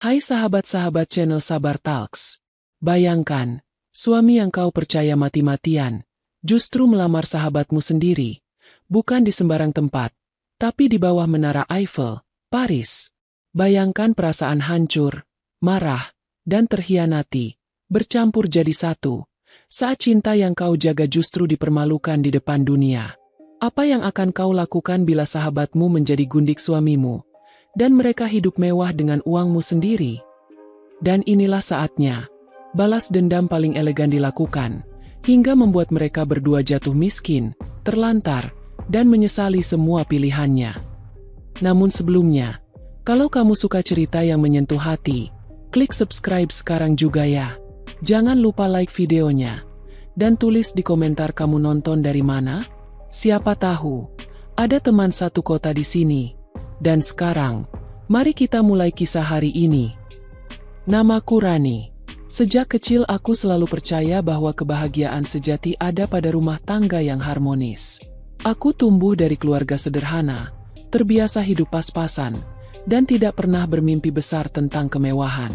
Hai sahabat-sahabat channel Sabar Talks. Bayangkan, suami yang kau percaya mati-matian, justru melamar sahabatmu sendiri. Bukan di sembarang tempat, tapi di bawah menara Eiffel, Paris. Bayangkan perasaan hancur, marah, dan terhianati, bercampur jadi satu, saat cinta yang kau jaga justru dipermalukan di depan dunia. Apa yang akan kau lakukan bila sahabatmu menjadi gundik suamimu, dan mereka hidup mewah dengan uangmu sendiri? Dan inilah saatnya, balas dendam paling elegan dilakukan, hingga membuat mereka berdua jatuh miskin, terlantar, dan menyesali semua pilihannya. Namun sebelumnya, kalau kamu suka cerita yang menyentuh hati, klik subscribe sekarang juga ya. Jangan lupa like videonya, dan tulis di komentar kamu nonton dari mana. Siapa tahu, ada teman satu kota di sini. Dan sekarang, mari kita mulai kisah hari ini. Namaku Rani. Sejak kecil aku selalu percaya bahwa kebahagiaan sejati ada pada rumah tangga yang harmonis. Aku tumbuh dari keluarga sederhana, terbiasa hidup pas-pasan, dan tidak pernah bermimpi besar tentang kemewahan.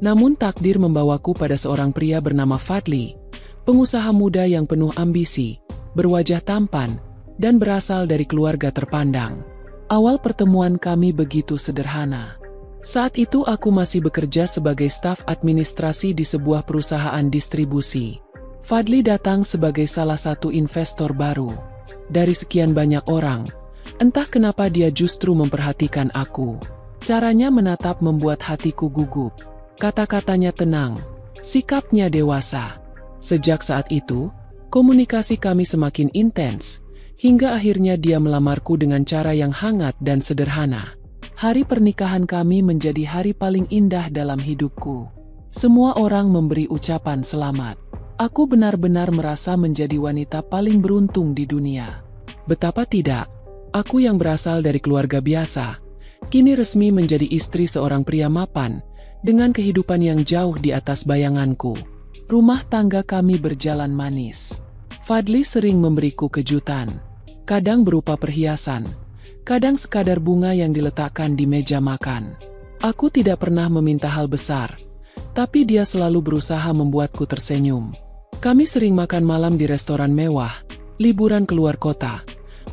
Namun takdir membawaku pada seorang pria bernama Fadli, pengusaha muda yang penuh ambisi, berwajah tampan, dan berasal dari keluarga terpandang. Awal pertemuan kami begitu sederhana. Saat itu aku masih bekerja sebagai staf administrasi di sebuah perusahaan distribusi. Fadli datang sebagai salah satu investor baru. Dari sekian banyak orang, entah kenapa dia justru memperhatikan aku. Caranya menatap membuat hatiku gugup. Kata-katanya tenang, sikapnya dewasa. Sejak saat itu, komunikasi kami semakin intens, hingga akhirnya dia melamarku dengan cara yang hangat dan sederhana. Hari pernikahan kami menjadi hari paling indah dalam hidupku. Semua orang memberi ucapan selamat. Aku benar-benar merasa menjadi wanita paling beruntung di dunia. Betapa tidak, aku yang berasal dari keluarga biasa, kini resmi menjadi istri seorang pria mapan, dengan kehidupan yang jauh di atas bayanganku. Rumah tangga kami berjalan manis. Fadli sering memberiku kejutan. Kadang berupa perhiasan, kadang sekadar bunga yang diletakkan di meja makan. Aku tidak pernah meminta hal besar, tapi dia selalu berusaha membuatku tersenyum. Kami sering makan malam di restoran mewah, liburan keluar kota,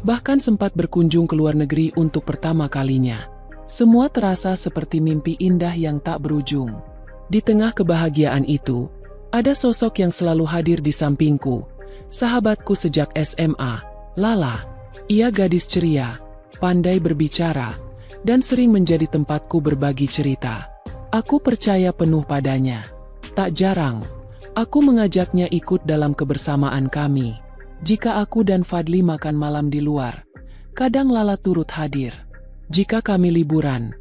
bahkan sempat berkunjung ke luar negeri untuk pertama kalinya. Semua terasa seperti mimpi indah yang tak berujung. Di tengah kebahagiaan itu, ada sosok yang selalu hadir di sampingku, sahabatku sejak SMA, Lala. Ia gadis ceria, pandai berbicara, dan sering menjadi tempatku berbagi cerita. Aku percaya penuh padanya. Tak jarang, aku mengajaknya ikut dalam kebersamaan kami. Jika aku dan Fadli makan malam di luar, kadang Lala turut hadir. Jika kami liburan,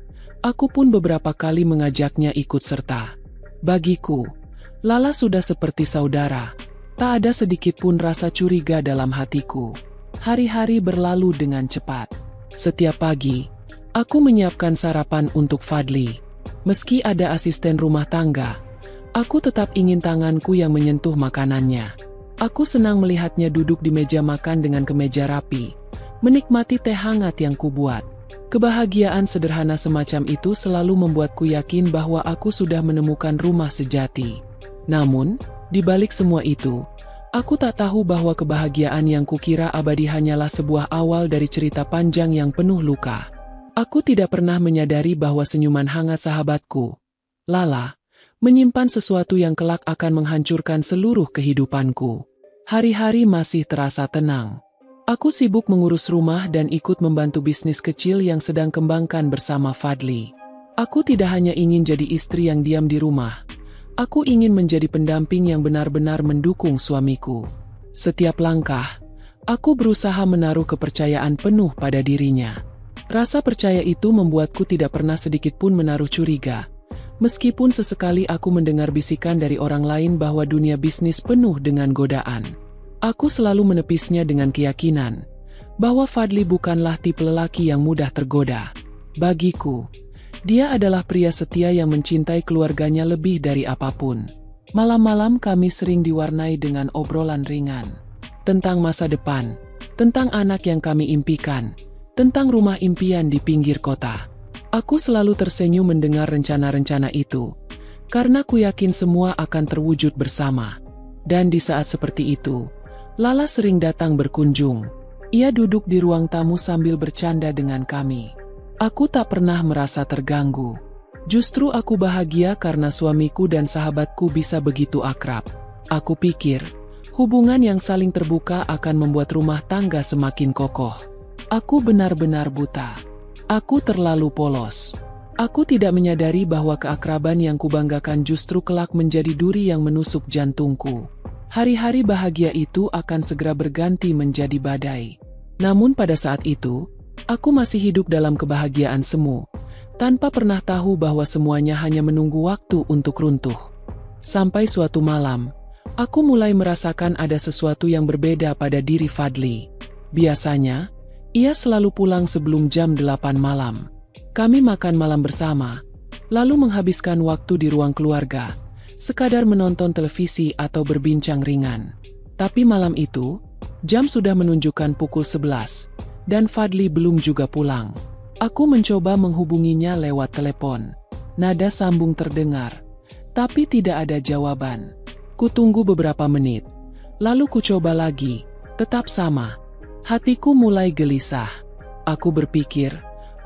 aku pun beberapa kali mengajaknya ikut serta. Bagiku, Lala sudah seperti saudara. Tak ada sedikit pun rasa curiga dalam hatiku. Hari-hari berlalu dengan cepat. Setiap pagi, aku menyiapkan sarapan untuk Fadli. Meski ada asisten rumah tangga, aku tetap ingin tanganku yang menyentuh makanannya. Aku senang melihatnya duduk di meja makan dengan kemeja rapi, menikmati teh hangat yang kubuat. Kebahagiaan sederhana semacam itu selalu membuatku yakin bahwa aku sudah menemukan rumah sejati. Namun, di balik semua itu, aku tak tahu bahwa kebahagiaan yang kukira abadi hanyalah sebuah awal dari cerita panjang yang penuh luka. Aku tidak pernah menyadari bahwa senyuman hangat sahabatku, Lala, menyimpan sesuatu yang kelak akan menghancurkan seluruh kehidupanku. Hari-hari masih terasa tenang. Aku sibuk mengurus rumah dan ikut membantu bisnis kecil yang sedang kembangkan bersama Fadli. Aku tidak hanya ingin jadi istri yang diam di rumah. Aku ingin menjadi pendamping yang benar-benar mendukung suamiku. Setiap langkah, aku berusaha menaruh kepercayaan penuh pada dirinya. Rasa percaya itu membuatku tidak pernah sedikit pun menaruh curiga. Meskipun sesekali aku mendengar bisikan dari orang lain bahwa dunia bisnis penuh dengan godaan. Aku selalu menepisnya dengan keyakinan bahwa Fadli bukanlah tipe lelaki yang mudah tergoda. Bagiku, dia adalah pria setia yang mencintai keluarganya lebih dari apapun. Malam-malam kami sering diwarnai dengan obrolan ringan. Tentang masa depan, tentang anak yang kami impikan, tentang rumah impian di pinggir kota. Aku selalu tersenyum mendengar rencana-rencana itu, karena ku yakin semua akan terwujud bersama. Dan di saat seperti itu, Lala sering datang berkunjung. Ia duduk di ruang tamu sambil bercanda dengan kami. Aku tak pernah merasa terganggu. Justru aku bahagia karena suamiku dan sahabatku bisa begitu akrab. Aku pikir, hubungan yang saling terbuka akan membuat rumah tangga semakin kokoh. Aku benar-benar buta. Aku terlalu polos. Aku tidak menyadari bahwa keakraban yang kubanggakan justru kelak menjadi duri yang menusuk jantungku. Hari-hari bahagia itu akan segera berganti menjadi badai. Namun pada saat itu, aku masih hidup dalam kebahagiaan semu, tanpa pernah tahu bahwa semuanya hanya menunggu waktu untuk runtuh. Sampai suatu malam, aku mulai merasakan ada sesuatu yang berbeda pada diri Fadli. Biasanya, ia selalu pulang sebelum jam 8 malam. Kami makan malam bersama, lalu menghabiskan waktu di ruang keluarga, sekadar menonton televisi atau berbincang ringan. Tapi malam itu, jam sudah menunjukkan pukul 11, dan Fadli belum juga pulang. Aku mencoba menghubunginya lewat telepon. Nada sambung terdengar, tapi tidak ada jawaban. Kutunggu beberapa menit, lalu kucoba lagi, tetap sama. Hatiku mulai gelisah. Aku berpikir,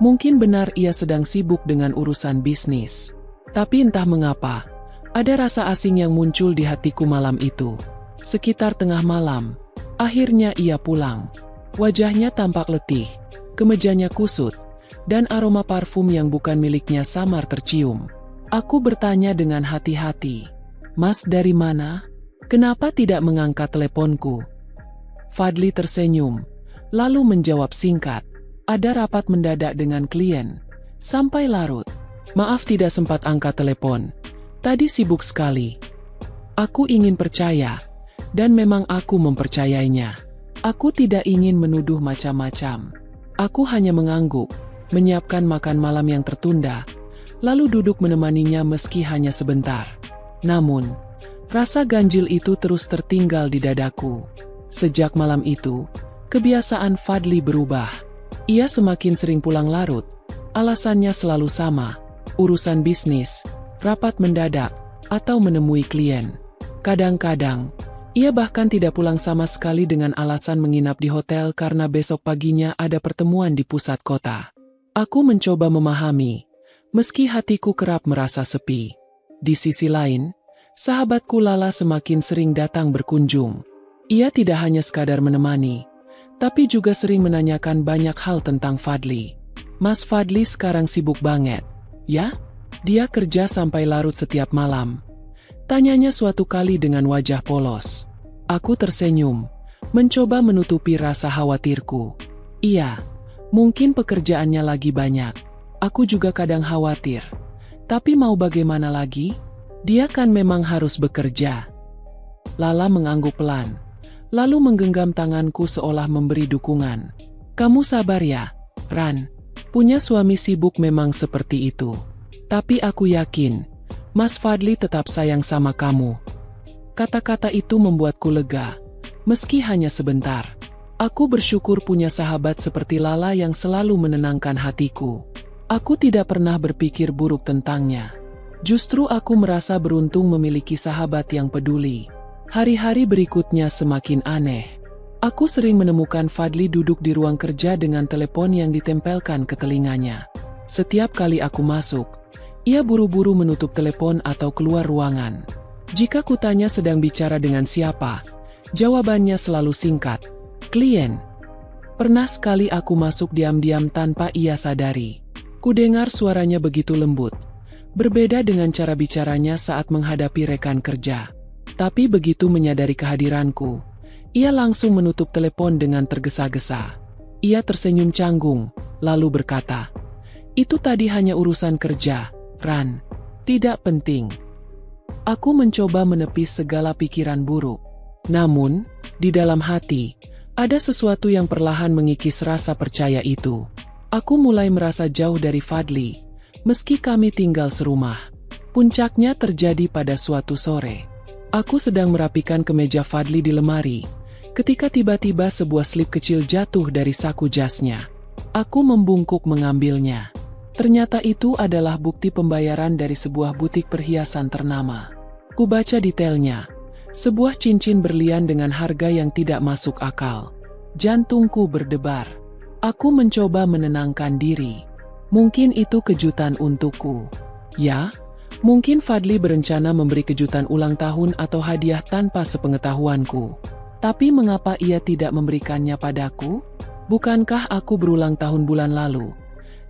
mungkin benar ia sedang sibuk dengan urusan bisnis. Tapi entah mengapa, ada rasa asing yang muncul di hatiku malam itu. Sekitar tengah malam, akhirnya ia pulang. Wajahnya tampak letih, kemejanya kusut, dan aroma parfum yang bukan miliknya samar tercium. Aku bertanya dengan hati-hati, "Mas dari mana? Kenapa tidak mengangkat teleponku?" Fadli tersenyum, lalu menjawab singkat, "Ada rapat mendadak dengan klien. Sampai larut. Maaf tidak sempat angkat telepon. Tadi sibuk sekali." Aku ingin percaya, dan memang aku mempercayainya. Aku tidak ingin menuduh macam-macam. Aku hanya mengangguk, menyiapkan makan malam yang tertunda, lalu duduk menemaninya meski hanya sebentar. Namun, rasa ganjil itu terus tertinggal di dadaku. Sejak malam itu, kebiasaan Fadli berubah. Ia semakin sering pulang larut. Alasannya selalu sama, urusan bisnis, rapat mendadak, atau menemui klien. Kadang-kadang, ia bahkan tidak pulang sama sekali dengan alasan menginap di hotel karena besok paginya ada pertemuan di pusat kota. Aku mencoba memahami, meski hatiku kerap merasa sepi. Di sisi lain, sahabatku Lala semakin sering datang berkunjung. Ia tidak hanya sekadar menemani, tapi juga sering menanyakan banyak hal tentang Fadli. "Mas Fadli sekarang sibuk banget, ya? Dia kerja sampai larut setiap malam?" tanyanya suatu kali dengan wajah polos. Aku tersenyum, mencoba menutupi rasa khawatirku. "Iya, mungkin pekerjaannya lagi banyak. Aku juga kadang khawatir. Tapi mau bagaimana lagi? Dia kan memang harus bekerja." Lala mengangguk pelan, lalu menggenggam tanganku seolah memberi dukungan. "Kamu sabar ya, Ran. Punya suami sibuk memang seperti itu. Tapi aku yakin, Mas Fadli tetap sayang sama kamu." Kata-kata itu membuatku lega, meski hanya sebentar. Aku bersyukur punya sahabat seperti Lala yang selalu menenangkan hatiku. Aku tidak pernah berpikir buruk tentangnya. Justru aku merasa beruntung memiliki sahabat yang peduli. Hari-hari berikutnya semakin aneh. Aku sering menemukan Fadli duduk di ruang kerja dengan telepon yang ditempelkan ke telinganya. Setiap kali aku masuk, ia buru-buru menutup telepon atau keluar ruangan. Jika kutanya sedang bicara dengan siapa, jawabannya selalu singkat, "Klien." Pernah sekali aku masuk diam-diam tanpa ia sadari. Kudengar suaranya begitu lembut, berbeda dengan cara bicaranya saat menghadapi rekan kerja. Tapi begitu menyadari kehadiranku, ia langsung menutup telepon dengan tergesa-gesa. Ia tersenyum canggung, lalu berkata, "Itu tadi hanya urusan kerja, Ran. Tidak penting." Aku mencoba menepis segala pikiran buruk. Namun, di dalam hati, ada sesuatu yang perlahan mengikis rasa percaya itu. Aku mulai merasa jauh dari Fadli, meski kami tinggal serumah. Puncaknya terjadi pada suatu sore. Aku sedang merapikan kemeja Fadli di lemari, ketika tiba-tiba sebuah slip kecil jatuh dari saku jasnya. Aku membungkuk mengambilnya. Ternyata itu adalah bukti pembayaran dari sebuah butik perhiasan ternama. Kubaca detailnya. Sebuah cincin berlian dengan harga yang tidak masuk akal. Jantungku berdebar. Aku mencoba menenangkan diri. Mungkin itu kejutan untukku. Ya, mungkin Fadli berencana memberi kejutan ulang tahun atau hadiah tanpa sepengetahuanku. Tapi mengapa ia tidak memberikannya padaku? Bukankah aku berulang tahun bulan lalu?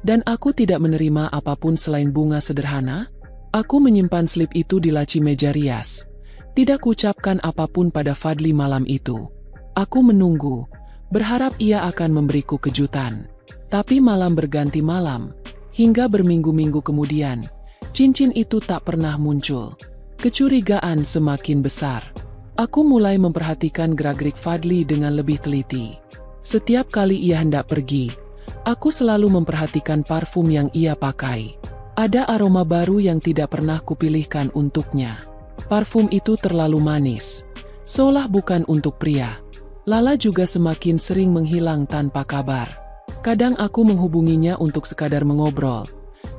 Dan aku tidak menerima apapun selain bunga sederhana? Aku menyimpan slip itu di laci meja rias. Tidak kuucapkan apapun pada Fadli malam itu. Aku menunggu, berharap ia akan memberiku kejutan. Tapi malam berganti malam, hingga berminggu-minggu kemudian, cincin itu tak pernah muncul. Kecurigaan semakin besar. Aku mulai memperhatikan gerak-gerik Fadli dengan lebih teliti. Setiap kali ia hendak pergi, aku selalu memperhatikan parfum yang ia pakai. Ada aroma baru yang tidak pernah kupilihkan untuknya. Parfum itu terlalu manis, seolah bukan untuk pria. Lala juga semakin sering menghilang tanpa kabar. Kadang aku menghubunginya untuk sekadar mengobrol,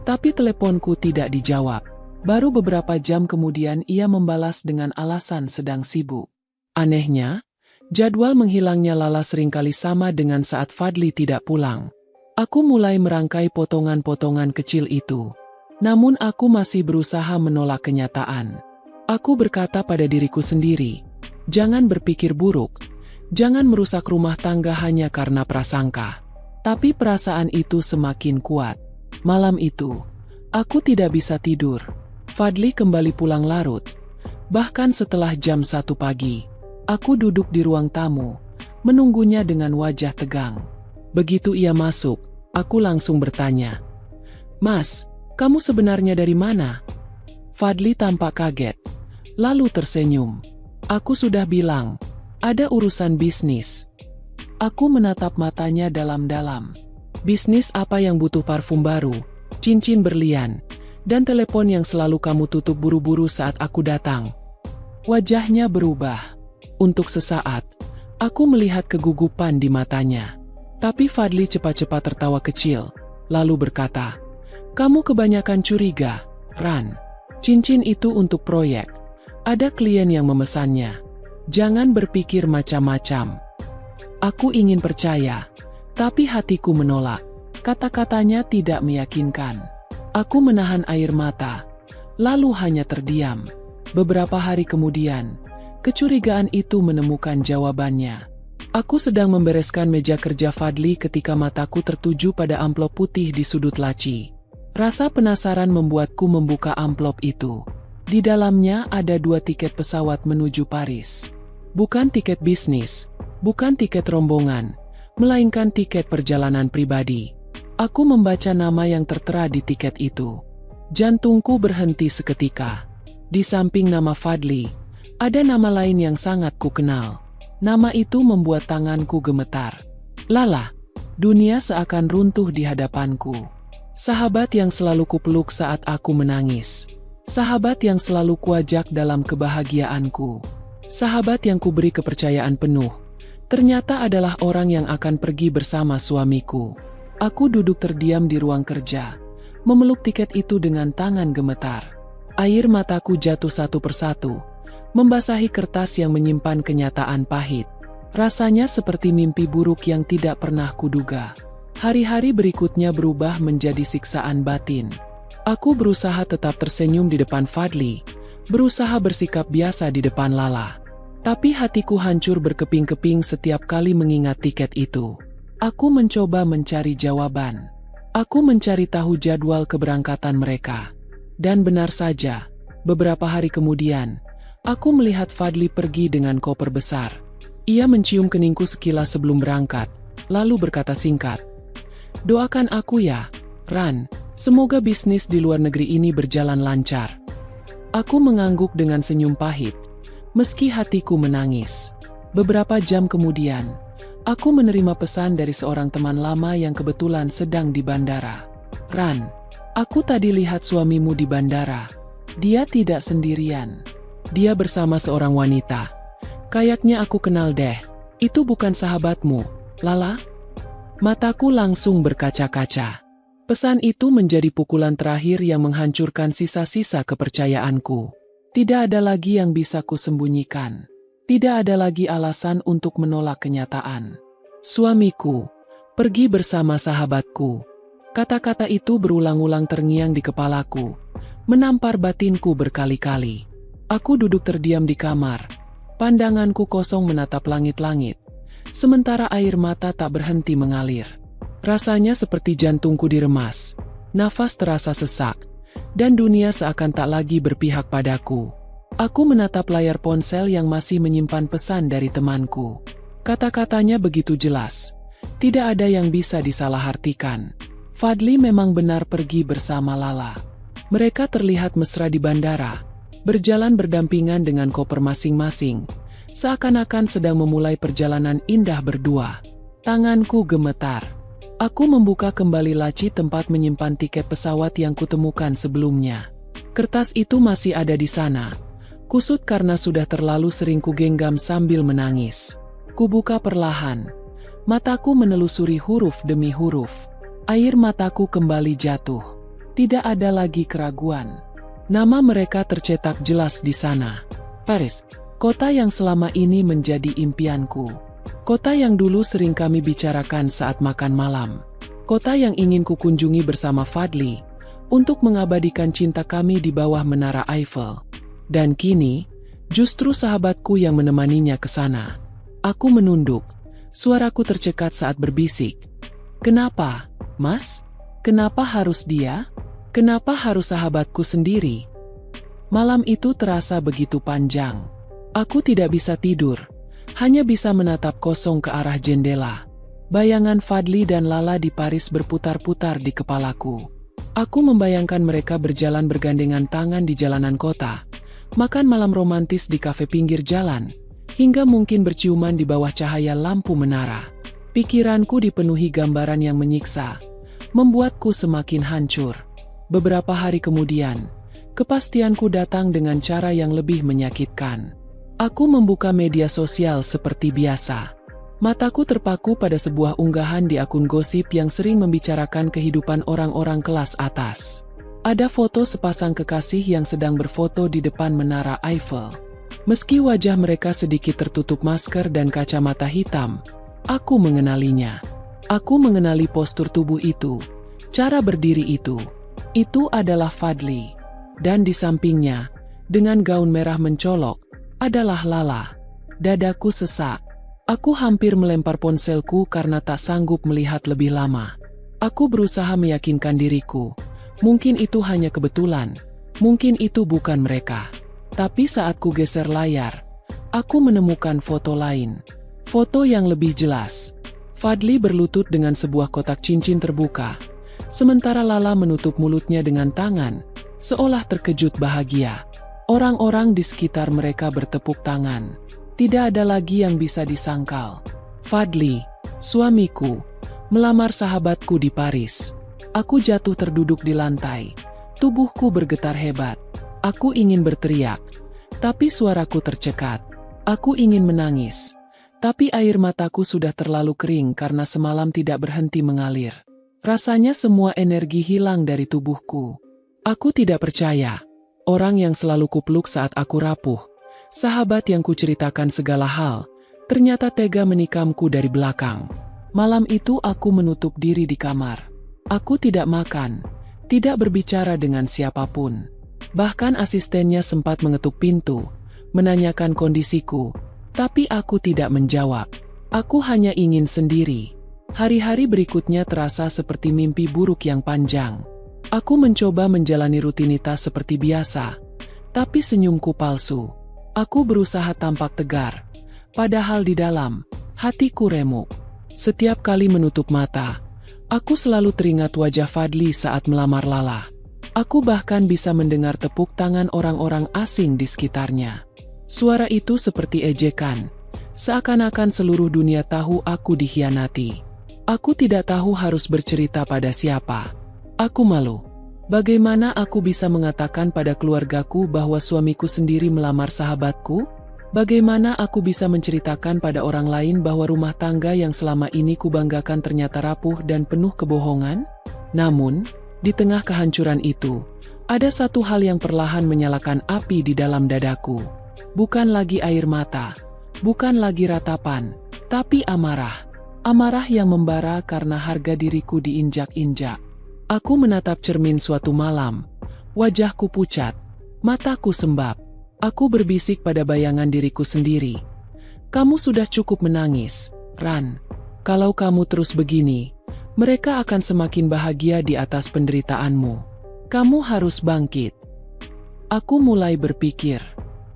tapi teleponku tidak dijawab. Baru beberapa jam kemudian ia membalas dengan alasan sedang sibuk. Anehnya, jadwal menghilangnya Lala seringkali sama dengan saat Fadli tidak pulang. Aku mulai merangkai potongan-potongan kecil itu. Namun aku masih berusaha menolak kenyataan. Aku berkata pada diriku sendiri, jangan berpikir buruk, jangan merusak rumah tangga hanya karena prasangka. Tapi perasaan itu semakin kuat. Malam itu, aku tidak bisa tidur. Fadli kembali pulang larut. Bahkan setelah jam 1 pagi, aku duduk di ruang tamu, menunggunya dengan wajah tegang. Begitu ia masuk, aku langsung bertanya, "Mas, kamu sebenarnya dari mana?" Fadli tampak kaget, lalu tersenyum. "Aku sudah bilang, ada urusan bisnis." Aku menatap matanya dalam-dalam. Bisnis apa yang butuh parfum baru, cincin berlian, dan telepon yang selalu kamu tutup buru-buru saat aku datang? Wajahnya berubah. Untuk sesaat, aku melihat kegugupan di matanya. Tapi Fadli cepat-cepat tertawa kecil, lalu berkata, "Kamu kebanyakan curiga, Ran. Cincin itu untuk proyek. Ada klien yang memesannya. Jangan berpikir macam-macam." Aku ingin percaya, tapi hatiku menolak. Kata-katanya tidak meyakinkan. Aku menahan air mata, lalu hanya terdiam. Beberapa hari kemudian, kecurigaan itu menemukan jawabannya. Aku sedang membereskan meja kerja Fadli ketika mataku tertuju pada amplop putih di sudut laci. Rasa penasaran membuatku membuka amplop itu. Di dalamnya ada 2 tiket pesawat menuju Paris. Bukan tiket bisnis, bukan tiket rombongan, melainkan tiket perjalanan pribadi. Aku membaca nama yang tertera di tiket itu. Jantungku berhenti seketika. Di samping nama Fadli, ada nama lain yang sangat kukenal. Nama itu membuat tanganku gemetar. Lala. Dunia seakan runtuh di hadapanku. Sahabat yang selalu kupeluk saat aku menangis. Sahabat yang selalu kuajak dalam kebahagiaanku. Sahabat yang kuberi kepercayaan penuh. Ternyata adalah orang yang akan pergi bersama suamiku. Aku duduk terdiam di ruang kerja, memeluk tiket itu dengan tangan gemetar. Air mataku jatuh satu persatu, membasahi kertas yang menyimpan kenyataan pahit. Rasanya seperti mimpi buruk yang tidak pernah kuduga. Hari-hari berikutnya berubah menjadi siksaan batin. Aku berusaha tetap tersenyum di depan Fadli, berusaha bersikap biasa di depan Lala. Tapi hatiku hancur berkeping-keping setiap kali mengingat tiket itu. Aku mencoba mencari jawaban. Aku mencari tahu jadwal keberangkatan mereka. Dan benar saja, beberapa hari kemudian, aku melihat Fadli pergi dengan koper besar. Ia mencium keningku sekilas sebelum berangkat, lalu berkata singkat, "Doakan aku ya, Ran, semoga bisnis di luar negeri ini berjalan lancar." Aku mengangguk dengan senyum pahit, meski hatiku menangis. Beberapa jam kemudian, aku menerima pesan dari seorang teman lama yang kebetulan sedang di bandara. "Ran, aku tadi lihat suamimu di bandara. Dia tidak sendirian. Dia bersama seorang wanita. Kayaknya aku kenal deh. Itu bukan sahabatmu, Lala?" Mataku langsung berkaca-kaca. Pesan itu menjadi pukulan terakhir yang menghancurkan sisa-sisa kepercayaanku. Tidak ada lagi yang bisa kusembunyikan. Tidak ada lagi alasan untuk menolak kenyataan. Suamiku, pergi bersama sahabatku. Kata-kata itu berulang-ulang terngiang di kepalaku, menampar batinku berkali-kali. Aku duduk terdiam di kamar. Pandanganku kosong menatap langit-langit. Sementara air mata tak berhenti mengalir. Rasanya seperti jantungku diremas, nafas terasa sesak, dan dunia seakan tak lagi berpihak padaku. Aku menatap layar ponsel yang masih menyimpan pesan dari temanku. Kata-katanya begitu jelas, tidak ada yang bisa disalahartikan. Fadli memang benar pergi bersama Lala. Mereka terlihat mesra di bandara, berjalan berdampingan dengan koper masing-masing, seakan-akan sedang memulai perjalanan indah berdua. Tanganku gemetar. Aku membuka kembali laci tempat menyimpan tiket pesawat yang kutemukan sebelumnya. Kertas itu masih ada di sana. Kusut karena sudah terlalu sering kugenggam sambil menangis. Kubuka perlahan. Mataku menelusuri huruf demi huruf. Air mataku kembali jatuh. Tidak ada lagi keraguan. Nama mereka tercetak jelas di sana. Paris, kota yang selama ini menjadi impianku. Kota yang dulu sering kami bicarakan saat makan malam. Kota yang ingin kukunjungi bersama Fadli, untuk mengabadikan cinta kami di bawah menara Eiffel. Dan kini, justru sahabatku yang menemaninya ke sana. Aku menunduk, suaraku tercekat saat berbisik. Kenapa, Mas? Kenapa harus dia? Kenapa harus sahabatku sendiri? Malam itu terasa begitu panjang. Aku tidak bisa tidur. Hanya bisa menatap kosong ke arah jendela. Bayangan Fadli dan Lala di Paris berputar-putar di kepalaku. Aku membayangkan mereka berjalan bergandengan tangan di jalanan kota, makan malam romantis di kafe pinggir jalan, hingga mungkin berciuman di bawah cahaya lampu menara. Pikiranku dipenuhi gambaran yang menyiksa, membuatku semakin hancur. Beberapa hari kemudian, kepastianku datang dengan cara yang lebih menyakitkan. Aku membuka media sosial seperti biasa. Mataku terpaku pada sebuah unggahan di akun gosip yang sering membicarakan kehidupan orang-orang kelas atas. Ada foto sepasang kekasih yang sedang berfoto di depan menara Eiffel. Meski wajah mereka sedikit tertutup masker dan kacamata hitam, aku mengenalinya. Aku mengenali postur tubuh itu, cara berdiri itu. Itu adalah Fadli. Dan di sampingnya, dengan gaun merah mencolok, adalah Lala. Dadaku sesak. Aku hampir melempar ponselku karena tak sanggup melihat lebih lama. Aku berusaha meyakinkan diriku. Mungkin itu hanya kebetulan. Mungkin itu bukan mereka. Tapi saat ku geser layar, aku menemukan foto lain. Foto yang lebih jelas. Fadli berlutut dengan sebuah kotak cincin terbuka. Sementara Lala menutup mulutnya dengan tangan, seolah terkejut bahagia. Orang-orang di sekitar mereka bertepuk tangan. Tidak ada lagi yang bisa disangkal. Fadli, suamiku, melamar sahabatku di Paris. Aku jatuh terduduk di lantai. Tubuhku bergetar hebat. Aku ingin berteriak, tapi suaraku tercekat. Aku ingin menangis, tapi air mataku sudah terlalu kering karena semalam tidak berhenti mengalir. Rasanya semua energi hilang dari tubuhku. Aku tidak percaya. Orang yang selalu kupeluk saat aku rapuh, sahabat yang kuceritakan segala hal, ternyata tega menikamku dari belakang. Malam itu aku menutup diri di kamar. Aku tidak makan, tidak berbicara dengan siapapun. Bahkan asistennya sempat mengetuk pintu, menanyakan kondisiku, tapi aku tidak menjawab. Aku hanya ingin sendiri. Hari-hari berikutnya terasa seperti mimpi buruk yang panjang. Aku mencoba menjalani rutinitas seperti biasa, tapi senyumku palsu. Aku berusaha tampak tegar, padahal di dalam, hatiku remuk. Setiap kali menutup mata, aku selalu teringat wajah Fadli saat melamar Lala. Aku bahkan bisa mendengar tepuk tangan orang-orang asing di sekitarnya. Suara itu seperti ejekan, seakan-akan seluruh dunia tahu aku dikhianati. Aku tidak tahu harus bercerita pada siapa. Aku malu. Bagaimana aku bisa mengatakan pada keluargaku bahwa suamiku sendiri melamar sahabatku? Bagaimana aku bisa menceritakan pada orang lain bahwa rumah tangga yang selama ini kubanggakan ternyata rapuh dan penuh kebohongan? Namun, di tengah kehancuran itu, ada satu hal yang perlahan menyalakan api di dalam dadaku. Bukan lagi air mata, bukan lagi ratapan, tapi amarah. Amarah yang membara karena harga diriku diinjak-injak. Aku menatap cermin suatu malam. Wajahku pucat, mataku sembab. Aku berbisik pada bayangan diriku sendiri. Kamu sudah cukup menangis, Ran. Kalau kamu terus begini, mereka akan semakin bahagia di atas penderitaanmu. Kamu harus bangkit. Aku mulai berpikir.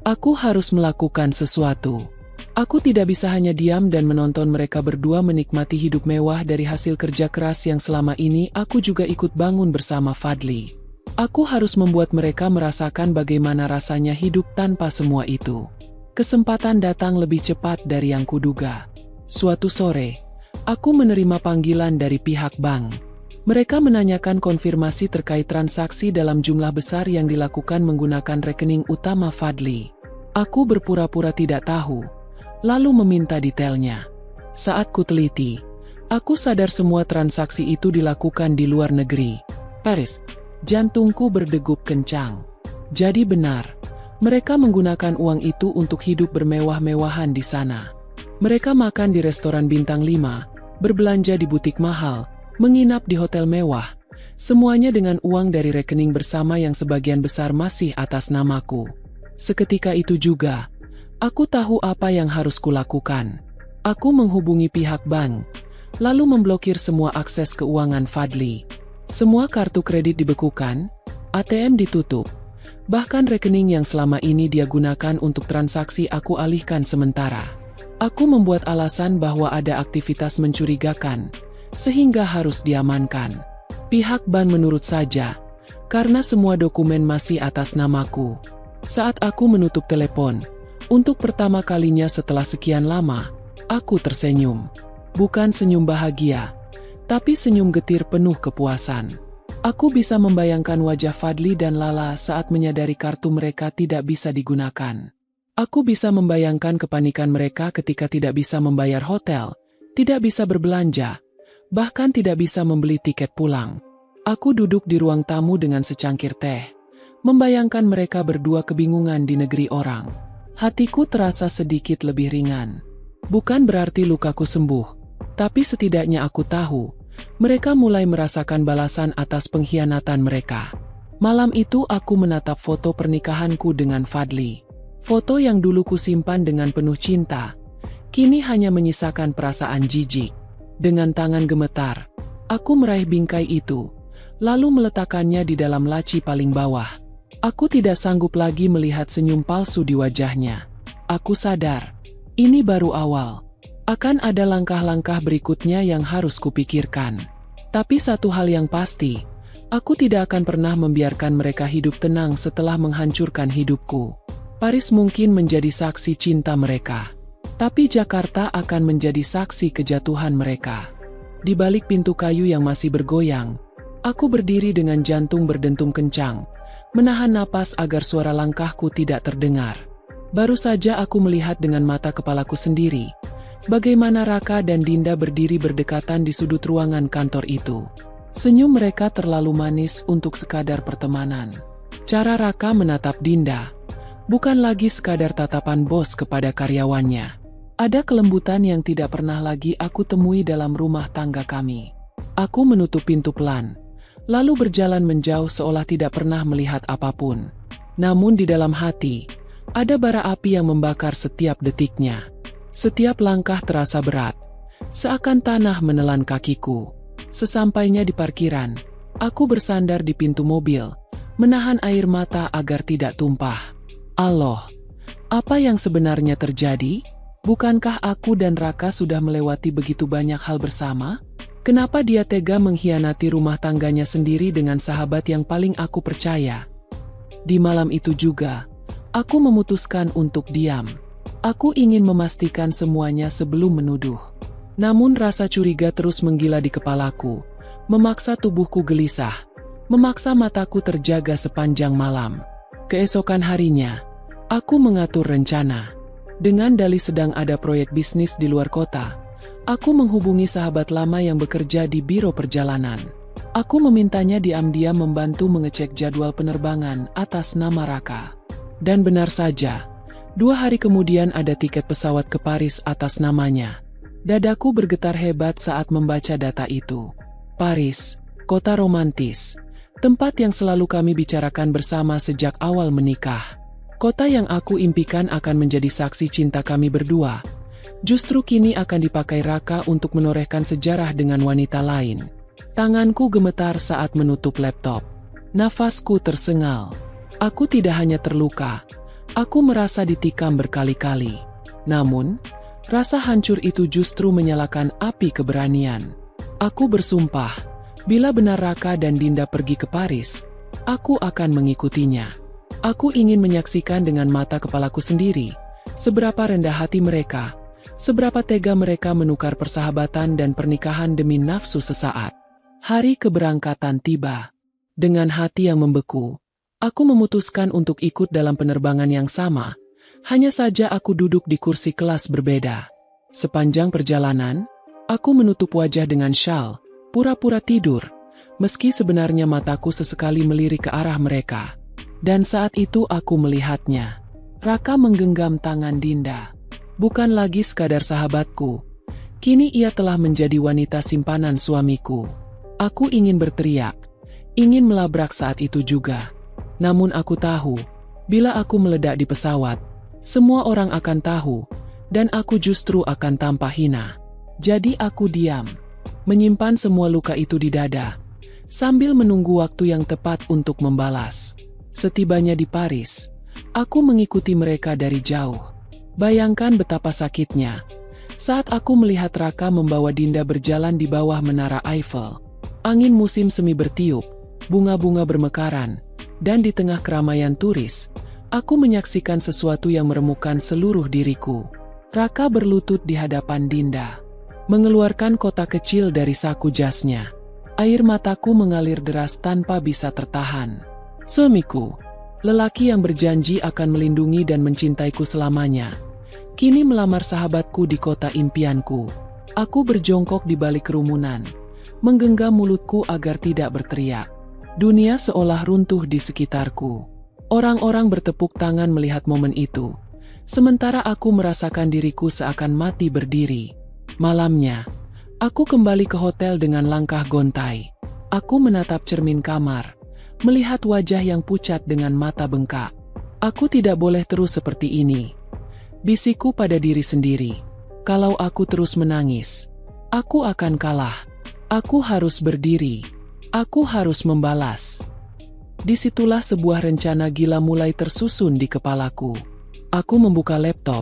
Aku harus melakukan sesuatu. Aku tidak bisa hanya diam dan menonton mereka berdua menikmati hidup mewah dari hasil kerja keras yang selama ini aku juga ikut bangun bersama Fadli. Aku harus membuat mereka merasakan bagaimana rasanya hidup tanpa semua itu. Kesempatan datang lebih cepat dari yang kuduga. Suatu sore, aku menerima panggilan dari pihak bank. Mereka menanyakan konfirmasi terkait transaksi dalam jumlah besar yang dilakukan menggunakan rekening utama Fadli. Aku berpura-pura tidak tahu, lalu meminta detailnya. Saat kuteliti, aku sadar semua transaksi itu dilakukan di luar negeri. Paris, jantungku berdegup kencang. Jadi benar, mereka menggunakan uang itu untuk hidup bermewah-mewahan di sana. Mereka makan di restoran bintang 5, berbelanja di butik mahal, menginap di hotel mewah, semuanya dengan uang dari rekening bersama yang sebagian besar masih atas namaku. Seketika itu juga, aku tahu apa yang harus kulakukan. Aku menghubungi pihak bank, lalu memblokir semua akses keuangan Fadli. Semua kartu kredit dibekukan, ATM ditutup, bahkan rekening yang selama ini dia gunakan untuk transaksi aku alihkan sementara. Aku membuat alasan bahwa ada aktivitas mencurigakan, sehingga harus diamankan. Pihak bank menurut saja, karena semua dokumen masih atas namaku. Saat aku menutup telepon, untuk pertama kalinya setelah sekian lama, aku tersenyum. Bukan senyum bahagia, tapi senyum getir penuh kepuasan. Aku bisa membayangkan wajah Fadli dan Lala saat menyadari kartu mereka tidak bisa digunakan. Aku bisa membayangkan kepanikan mereka ketika tidak bisa membayar hotel, tidak bisa berbelanja, bahkan tidak bisa membeli tiket pulang. Aku duduk di ruang tamu dengan secangkir teh, membayangkan mereka berdua kebingungan di negeri orang. Hatiku terasa sedikit lebih ringan. Bukan berarti lukaku sembuh, tapi setidaknya aku tahu, mereka mulai merasakan balasan atas pengkhianatan mereka. Malam itu aku menatap foto pernikahanku dengan Fadli. Foto yang dulu kusimpan dengan penuh cinta, kini hanya menyisakan perasaan jijik. Dengan tangan gemetar, aku meraih bingkai itu, lalu meletakkannya di dalam laci paling bawah. Aku tidak sanggup lagi melihat senyum palsu di wajahnya. Aku sadar, ini baru awal. Akan ada langkah-langkah berikutnya yang harus kupikirkan. Tapi satu hal yang pasti, aku tidak akan pernah membiarkan mereka hidup tenang setelah menghancurkan hidupku. Paris mungkin menjadi saksi cinta mereka, tapi Jakarta akan menjadi saksi kejatuhan mereka. Di balik pintu kayu yang masih bergoyang, aku berdiri dengan jantung berdentum kencang, menahan napas agar suara langkahku tidak terdengar. Baru saja aku melihat dengan mata kepalaku sendiri, bagaimana Raka dan Dinda berdiri berdekatan di sudut ruangan kantor itu. Senyum mereka terlalu manis untuk sekadar pertemanan. Cara Raka menatap Dinda, bukan lagi sekadar tatapan bos kepada karyawannya. Ada kelembutan yang tidak pernah lagi aku temui dalam rumah tangga kami. Aku menutup pintu pelan, lalu berjalan menjauh seolah tidak pernah melihat apapun. Namun di dalam hati, ada bara api yang membakar setiap detiknya. Setiap langkah terasa berat, seakan tanah menelan kakiku. Sesampainya di parkiran, aku bersandar di pintu mobil, menahan air mata agar tidak tumpah. Allah, apa yang sebenarnya terjadi? Bukankah aku dan Raka sudah melewati begitu banyak hal bersama? Kenapa dia tega mengkhianati rumah tangganya sendiri dengan sahabat yang paling aku percaya? Di malam itu juga, aku memutuskan untuk diam. Aku ingin memastikan semuanya sebelum menuduh. Namun rasa curiga terus menggila di kepalaku, memaksa tubuhku gelisah, memaksa mataku terjaga sepanjang malam. Keesokan harinya, aku mengatur rencana. Dengan dalih sedang ada proyek bisnis di luar kota, aku menghubungi sahabat lama yang bekerja di biro perjalanan. Aku memintanya diam-diam membantu mengecek jadwal penerbangan atas nama Raka. Dan benar saja, 2 hari kemudian ada tiket pesawat ke Paris atas namanya. Dadaku bergetar hebat saat membaca data itu. Paris, kota romantis, tempat yang selalu kami bicarakan bersama sejak awal menikah. Kota yang aku impikan akan menjadi saksi cinta kami berdua, justru kini akan dipakai Raka untuk menorehkan sejarah dengan wanita lain. Tanganku gemetar saat menutup laptop. Nafasku tersengal. Aku tidak hanya terluka, aku merasa ditikam berkali-kali. Namun, rasa hancur itu justru menyalakan api keberanian. Aku bersumpah, bila benar Raka dan Dinda pergi ke Paris, aku akan mengikutinya. Aku ingin menyaksikan dengan mata kepalaku sendiri, seberapa rendah hati mereka, seberapa tega mereka menukar persahabatan dan pernikahan demi nafsu sesaat. Hari keberangkatan tiba. Dengan hati yang membeku, aku memutuskan untuk ikut dalam penerbangan yang sama. Hanya saja aku duduk di kursi kelas berbeda. Sepanjang perjalanan, aku menutup wajah dengan syal, pura-pura tidur, meski sebenarnya mataku sesekali melirik ke arah mereka. Dan saat itu aku melihatnya. Raka menggenggam tangan Dinda. Bukan lagi sekadar sahabatku. Kini ia telah menjadi wanita simpanan suamiku. Aku ingin berteriak, ingin melabrak saat itu juga. Namun aku tahu, bila aku meledak di pesawat, semua orang akan tahu, dan aku justru akan tampak hina. Jadi aku diam, menyimpan semua luka itu di dada, sambil menunggu waktu yang tepat untuk membalas. Setibanya di Paris, aku mengikuti mereka dari jauh. Bayangkan betapa sakitnya saat aku melihat Raka membawa Dinda berjalan di bawah menara Eiffel. Angin musim semi bertiup, bunga-bunga bermekaran, dan di tengah keramaian turis, aku menyaksikan sesuatu yang meremukkan seluruh diriku. Raka berlutut di hadapan Dinda, mengeluarkan kotak kecil dari saku jasnya. Air mataku mengalir deras tanpa bisa tertahan. Suamiku, lelaki yang berjanji akan melindungi dan mencintaiku selamanya, kini melamar sahabatku di kota impianku. Aku berjongkok di balik kerumunan, menggenggam mulutku agar tidak berteriak. Dunia seolah runtuh di sekitarku. Orang-orang bertepuk tangan melihat momen itu, sementara aku merasakan diriku seakan mati berdiri. Malamnya, aku kembali ke hotel dengan langkah gontai. Aku menatap cermin kamar, melihat wajah yang pucat dengan mata bengkak. Aku tidak boleh terus seperti ini, bisikku pada diri sendiri. Kalau aku terus menangis, aku akan kalah. Aku harus berdiri. Aku harus membalas. Disitulah sebuah rencana gila mulai tersusun di kepalaku. Aku membuka laptop,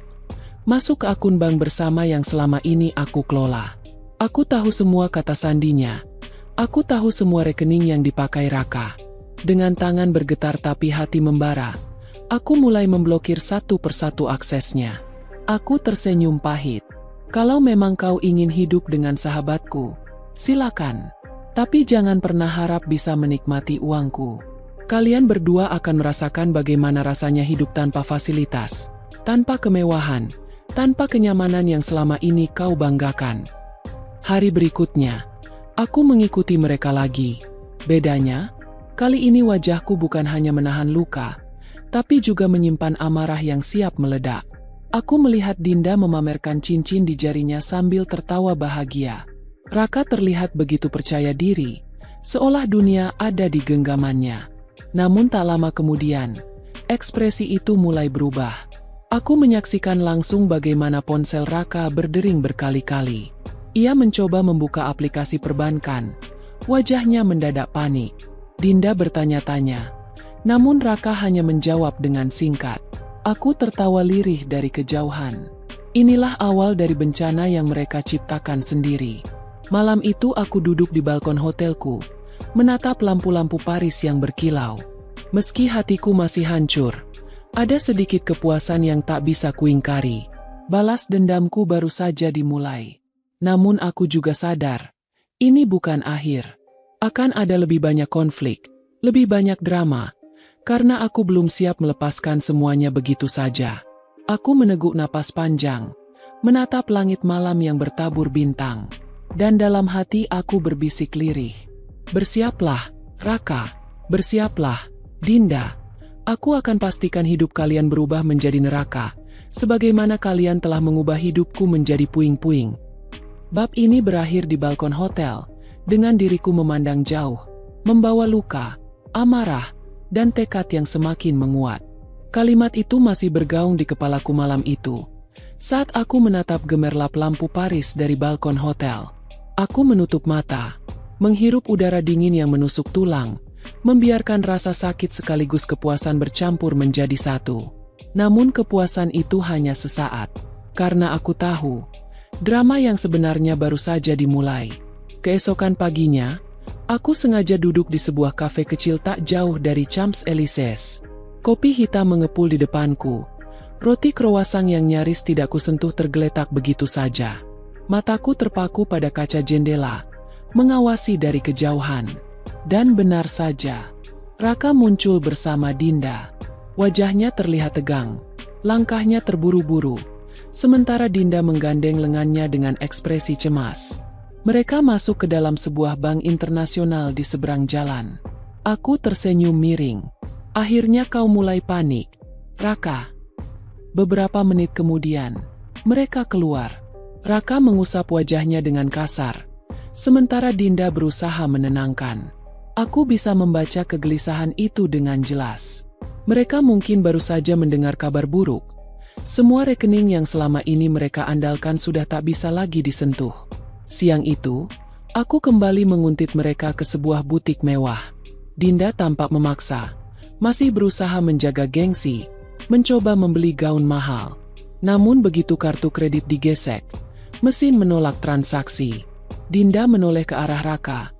masuk ke akun bank bersama yang selama ini aku kelola. Aku tahu semua kata sandinya. Aku tahu semua rekening yang dipakai Raka. Dengan tangan bergetar tapi hati membara, aku mulai memblokir satu persatu aksesnya. Aku tersenyum pahit. Kalau memang kau ingin hidup dengan sahabatku, silakan. Tapi jangan pernah harap bisa menikmati uangku. Kalian berdua akan merasakan bagaimana rasanya hidup tanpa fasilitas, tanpa kemewahan, tanpa kenyamanan yang selama ini kau banggakan. Hari berikutnya, aku mengikuti mereka lagi. Bedanya, kali ini wajahku bukan hanya menahan luka, tapi juga menyimpan amarah yang siap meledak. Aku melihat Dinda memamerkan cincin di jarinya sambil tertawa bahagia. Raka terlihat begitu percaya diri, seolah dunia ada di genggamannya. Namun tak lama kemudian, ekspresi itu mulai berubah. Aku menyaksikan langsung bagaimana ponsel Raka berdering berkali-kali. Ia mencoba membuka aplikasi perbankan. Wajahnya mendadak panik. Dinda bertanya-tanya, namun Raka hanya menjawab dengan singkat. Aku tertawa lirih dari kejauhan. Inilah awal dari bencana yang mereka ciptakan sendiri. Malam itu aku duduk di balkon hotelku, menatap lampu-lampu Paris yang berkilau. Meski hatiku masih hancur, ada sedikit kepuasan yang tak bisa kuingkari. Balas dendamku baru saja dimulai. Namun aku juga sadar, ini bukan akhir. Akan ada lebih banyak konflik, lebih banyak drama, karena aku belum siap melepaskan semuanya begitu saja. Aku meneguk napas panjang, menatap langit malam yang bertabur bintang. Dan dalam hati aku berbisik lirih. Bersiaplah, Raka. Bersiaplah, Dinda. Aku akan pastikan hidup kalian berubah menjadi neraka, sebagaimana kalian telah mengubah hidupku menjadi puing-puing. Bab ini berakhir di balkon hotel, dengan diriku memandang jauh, membawa luka, amarah, dan tekad yang semakin menguat. Kalimat itu masih bergaung di kepalaku malam itu. Saat aku menatap gemerlap lampu Paris dari balkon hotel, aku menutup mata, menghirup udara dingin yang menusuk tulang, membiarkan rasa sakit sekaligus kepuasan bercampur menjadi satu. Namun kepuasan itu hanya sesaat, karena aku tahu, drama yang sebenarnya baru saja dimulai. Keesokan paginya, aku sengaja duduk di sebuah kafe kecil tak jauh dari Champs-Élysées. Kopi hitam mengepul di depanku. Roti croissant yang nyaris tidak kusentuh tergeletak begitu saja. Mataku terpaku pada kaca jendela, mengawasi dari kejauhan. Dan benar saja, Raka muncul bersama Dinda. Wajahnya terlihat tegang, langkahnya terburu-buru, sementara Dinda menggandeng lengannya dengan ekspresi cemas. Mereka masuk ke dalam sebuah bank internasional di seberang jalan. Aku tersenyum miring. Akhirnya kau mulai panik, Raka. Beberapa menit kemudian, mereka keluar. Raka mengusap wajahnya dengan kasar, sementara Dinda berusaha menenangkan. Aku bisa membaca kegelisahan itu dengan jelas. Mereka mungkin baru saja mendengar kabar buruk. Semua rekening yang selama ini mereka andalkan sudah tak bisa lagi disentuh. Siang itu, aku kembali menguntit mereka ke sebuah butik mewah. Dinda tampak memaksa, masih berusaha menjaga gengsi, mencoba membeli gaun mahal. Namun begitu kartu kredit digesek, mesin menolak transaksi. Dinda menoleh ke arah Raka.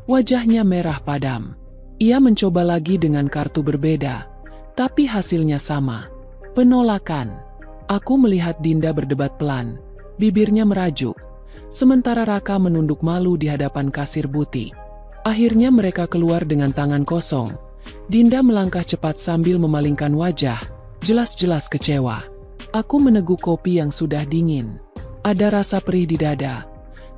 Wajahnya merah padam. Ia mencoba lagi dengan kartu berbeda, tapi hasilnya sama. Penolakan. Aku melihat Dinda berdebat pelan, bibirnya merajuk, sementara Raka menunduk malu di hadapan kasir butik. Akhirnya mereka keluar dengan tangan kosong. Dinda melangkah cepat sambil memalingkan wajah, jelas-jelas kecewa. Aku meneguk kopi yang sudah dingin. Ada rasa perih di dada,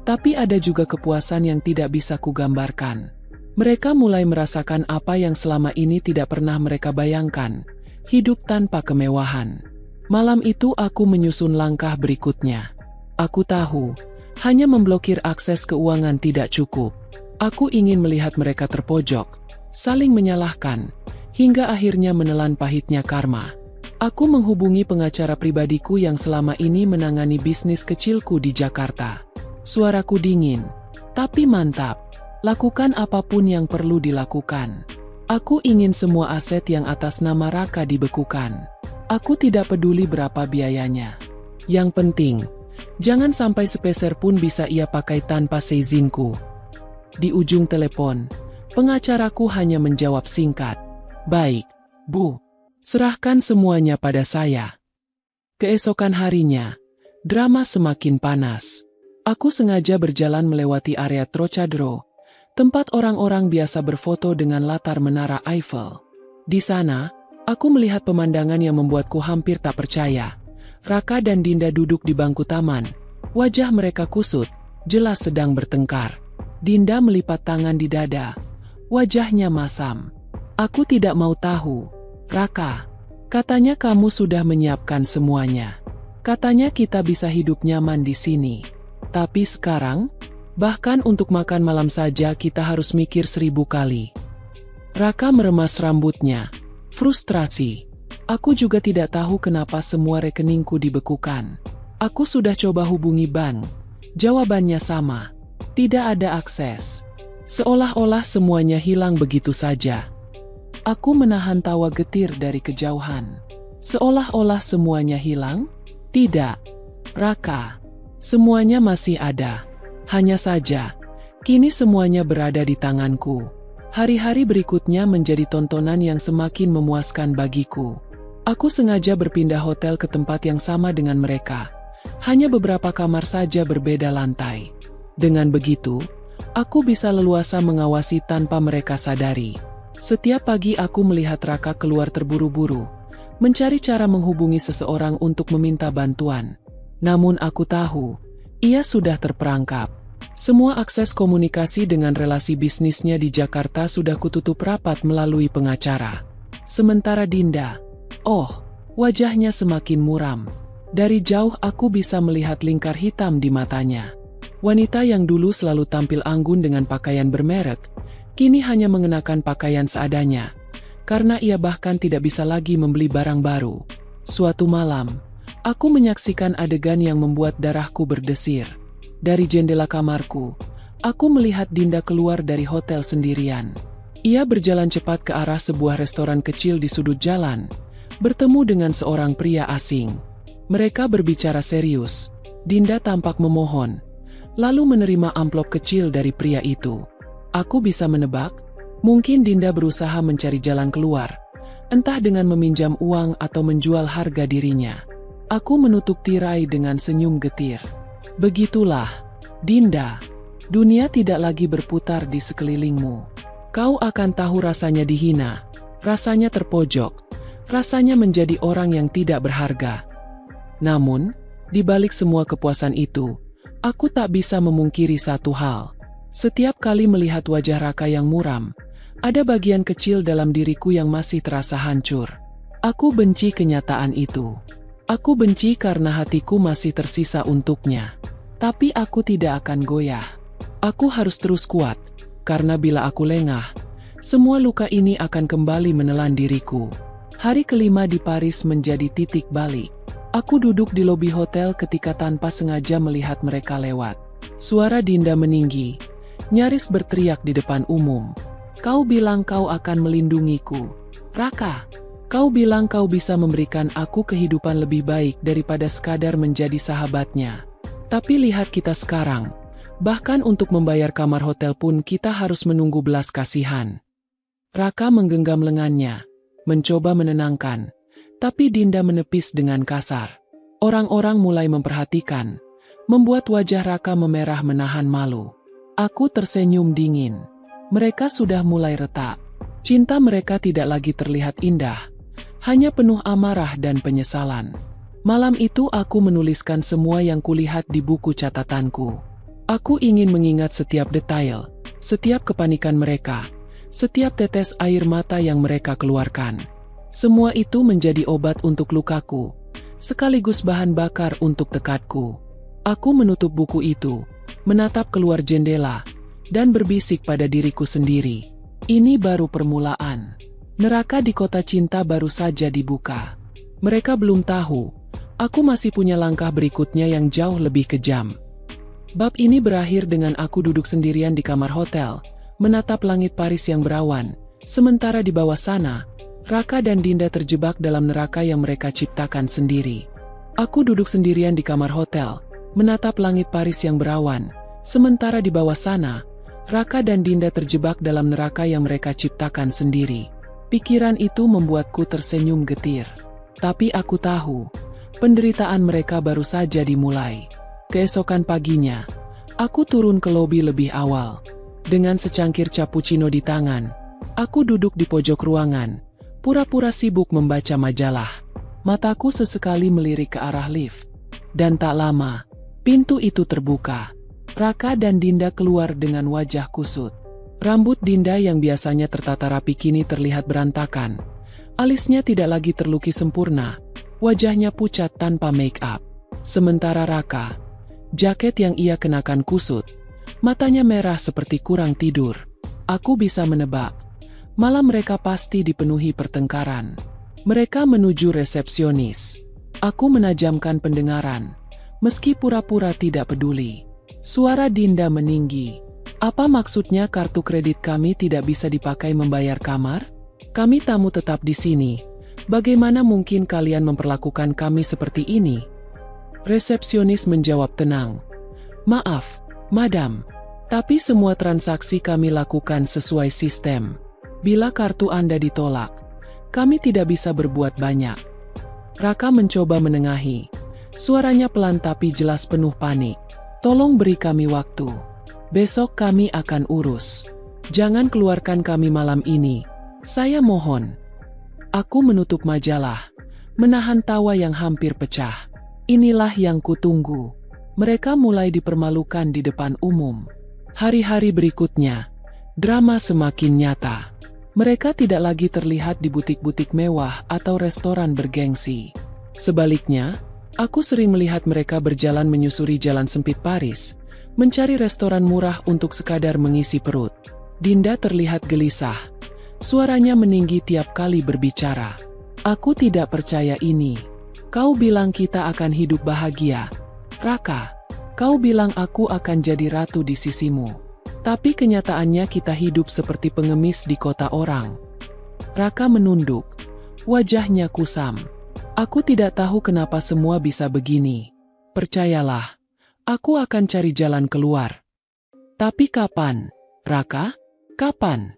tapi ada juga kepuasan yang tidak bisa kugambarkan. Mereka mulai merasakan apa yang selama ini tidak pernah mereka bayangkan, hidup tanpa kemewahan. Malam itu aku menyusun langkah berikutnya. Aku tahu, hanya memblokir akses keuangan tidak cukup. Aku ingin melihat mereka terpojok, saling menyalahkan, hingga akhirnya menelan pahitnya karma. Aku menghubungi pengacara pribadiku yang selama ini menangani bisnis kecilku di Jakarta. Suaraku dingin, tapi mantap. Lakukan apapun yang perlu dilakukan. Aku ingin semua aset yang atas nama Raka dibekukan. Aku tidak peduli berapa biayanya. Yang penting, jangan sampai sepeser pun bisa ia pakai tanpa seizinku. Di ujung telepon, pengacaraku hanya menjawab singkat, "Baik, Bu. Serahkan semuanya pada saya." Keesokan harinya, drama semakin panas. Aku sengaja berjalan melewati area Trocadero, tempat orang-orang biasa berfoto dengan latar menara Eiffel. Di sana, aku melihat pemandangan yang membuatku hampir tak percaya. Raka dan Dinda duduk di bangku taman. Wajah mereka kusut, jelas sedang bertengkar. Dinda melipat tangan di dada. Wajahnya masam. Aku tidak mau tahu. Raka, katanya kamu sudah menyiapkan semuanya. Katanya kita bisa hidup nyaman di sini. Tapi sekarang, bahkan untuk makan malam saja kita harus mikir 1000 kali. Raka meremas rambutnya. Frustrasi. Aku juga tidak tahu kenapa semua rekeningku dibekukan. Aku sudah coba hubungi bank. Jawabannya sama. Tidak ada akses. Seolah-olah semuanya hilang begitu saja. Aku menahan tawa getir dari kejauhan. Seolah-olah semuanya hilang? Tidak. Raka. Semuanya masih ada. Hanya saja, kini semuanya berada di tanganku. Hari-hari berikutnya menjadi tontonan yang semakin memuaskan bagiku. Aku sengaja berpindah hotel ke tempat yang sama dengan mereka. Hanya beberapa kamar saja berbeda lantai. Dengan begitu, aku bisa leluasa mengawasi tanpa mereka sadari. Setiap pagi aku melihat Raka keluar terburu-buru, mencari cara menghubungi seseorang untuk meminta bantuan. Namun aku tahu, ia sudah terperangkap. Semua akses komunikasi dengan relasi bisnisnya di Jakarta sudah kututup rapat melalui pengacara. Sementara Dinda, wajahnya semakin muram. Dari jauh aku bisa melihat lingkar hitam di matanya. Wanita yang dulu selalu tampil anggun dengan pakaian bermerek, kini hanya mengenakan pakaian seadanya, karena ia bahkan tidak bisa lagi membeli barang baru. Suatu malam, aku menyaksikan adegan yang membuat darahku berdesir. Dari jendela kamarku, aku melihat Dinda keluar dari hotel sendirian. Ia berjalan cepat ke arah sebuah restoran kecil di sudut jalan, bertemu dengan seorang pria asing. Mereka berbicara serius. Dinda tampak memohon, lalu menerima amplop kecil dari pria itu. Aku bisa menebak, mungkin Dinda berusaha mencari jalan keluar, entah dengan meminjam uang atau menjual harga dirinya. Aku menutup tirai dengan senyum getir. Begitulah, Dinda. Dunia tidak lagi berputar di sekelilingmu. Kau akan tahu rasanya dihina, rasanya terpojok, rasanya menjadi orang yang tidak berharga. Namun, di balik semua kepuasan itu, aku tak bisa memungkiri satu hal. Setiap kali melihat wajah Raka yang muram, ada bagian kecil dalam diriku yang masih terasa hancur. Aku benci kenyataan itu. Aku benci karena hatiku masih tersisa untuknya. Tapi aku tidak akan goyah. Aku harus terus kuat, karena bila aku lengah, semua luka ini akan kembali menelan diriku. Hari kelima di Paris menjadi titik balik. Aku duduk di lobi hotel ketika tanpa sengaja melihat mereka lewat. Suara Dinda meninggi, nyaris berteriak di depan umum. Kau bilang kau akan melindungiku, Raka. Kau bilang kau bisa memberikan aku kehidupan lebih baik daripada sekadar menjadi sahabatnya. Tapi lihat kita sekarang, bahkan untuk membayar kamar hotel pun kita harus menunggu belas kasihan. Raka menggenggam lengannya, mencoba menenangkan, tapi Dinda menepis dengan kasar. Orang-orang mulai memperhatikan, membuat wajah Raka memerah menahan malu. Aku tersenyum dingin. Mereka sudah mulai retak. Cinta mereka tidak lagi terlihat indah, hanya penuh amarah dan penyesalan. Malam itu aku menuliskan semua yang kulihat di buku catatanku. Aku ingin mengingat setiap detail, setiap kepanikan mereka, setiap tetes air mata yang mereka keluarkan. Semua itu menjadi obat untuk lukaku, sekaligus bahan bakar untuk tekadku. Aku menutup buku itu, menatap keluar jendela, dan berbisik pada diriku sendiri. Ini baru permulaan. Neraka di kota cinta baru saja dibuka. Mereka belum tahu, aku masih punya langkah berikutnya yang jauh lebih kejam. Bab ini berakhir dengan aku duduk sendirian di kamar hotel, menatap langit Paris yang berawan, sementara di bawah sana, Raka dan Dinda terjebak dalam neraka yang mereka ciptakan sendiri. Aku duduk sendirian di kamar hotel, menatap langit Paris yang berawan, sementara di bawah sana, Raka dan Dinda terjebak dalam neraka yang mereka ciptakan sendiri. Pikiran itu membuatku tersenyum getir. Tapi aku tahu, penderitaan mereka baru saja dimulai. Keesokan paginya, aku turun ke lobi lebih awal. Dengan secangkir cappuccino di tangan, aku duduk di pojok ruangan, pura-pura sibuk membaca majalah. Mataku sesekali melirik ke arah lift. Dan tak lama, pintu itu terbuka. Raka dan Dinda keluar dengan wajah kusut. Rambut Dinda yang biasanya tertata rapi kini terlihat berantakan. Alisnya tidak lagi terlukis sempurna. Wajahnya pucat tanpa make up. Sementara Raka, jaket yang ia kenakan kusut. Matanya merah seperti kurang tidur. Aku bisa menebak, malam mereka pasti dipenuhi pertengkaran. Mereka menuju resepsionis. Aku menajamkan pendengaran, meski pura-pura tidak peduli. Suara Dinda meninggi. Apa maksudnya kartu kredit kami tidak bisa dipakai membayar kamar? Kami tamu tetap di sini. Bagaimana mungkin kalian memperlakukan kami seperti ini? Resepsionis menjawab tenang. Maaf, madam. Tapi semua transaksi kami lakukan sesuai sistem. Bila kartu Anda ditolak, kami tidak bisa berbuat banyak. Raka mencoba menengahi. Suaranya pelan tapi jelas penuh panik. Tolong beri kami waktu. Besok kami akan urus. Jangan keluarkan kami malam ini. Saya mohon. Aku menutup majalah, menahan tawa yang hampir pecah. Inilah yang kutunggu. Mereka mulai dipermalukan di depan umum. Hari-hari berikutnya, drama semakin nyata. Mereka tidak lagi terlihat di butik-butik mewah atau restoran bergengsi. Sebaliknya, aku sering melihat mereka berjalan menyusuri jalan sempit Paris, mencari restoran murah untuk sekadar mengisi perut. Dinda terlihat gelisah. Suaranya meninggi tiap kali berbicara. Aku tidak percaya ini. Kau bilang kita akan hidup bahagia. Raka, kau bilang aku akan jadi ratu di sisimu. Tapi kenyataannya kita hidup seperti pengemis di kota orang. Raka menunduk. Wajahnya kusam. Aku tidak tahu kenapa semua bisa begini. Percayalah, aku akan cari jalan keluar. Tapi kapan, Raka? Kapan?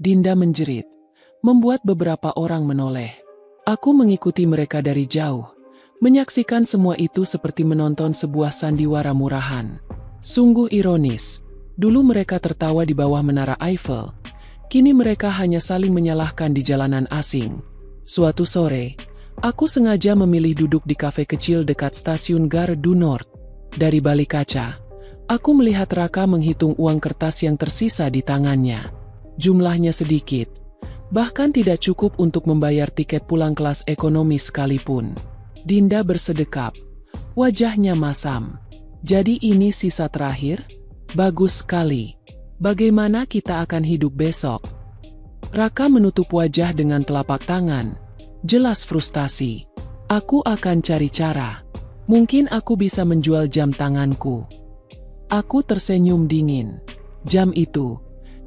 Dinda menjerit, membuat beberapa orang menoleh. Aku mengikuti mereka dari jauh, menyaksikan semua itu seperti menonton sebuah sandiwara murahan. Sungguh ironis, dulu mereka tertawa di bawah menara Eiffel, kini mereka hanya saling menyalahkan di jalanan asing. Suatu sore, aku sengaja memilih duduk di kafe kecil dekat stasiun Gare du Nord. Dari balik kaca, aku melihat Raka menghitung uang kertas yang tersisa di tangannya. Jumlahnya sedikit, bahkan tidak cukup untuk membayar tiket pulang kelas ekonomi sekalipun. Dinda bersedekap, wajahnya masam. Jadi ini sisa terakhir? Bagus sekali. Bagaimana kita akan hidup besok? Raka menutup wajah dengan telapak tangan, jelas frustasi. Aku akan cari cara. Mungkin aku bisa menjual jam tanganku. Aku tersenyum dingin. Jam itu,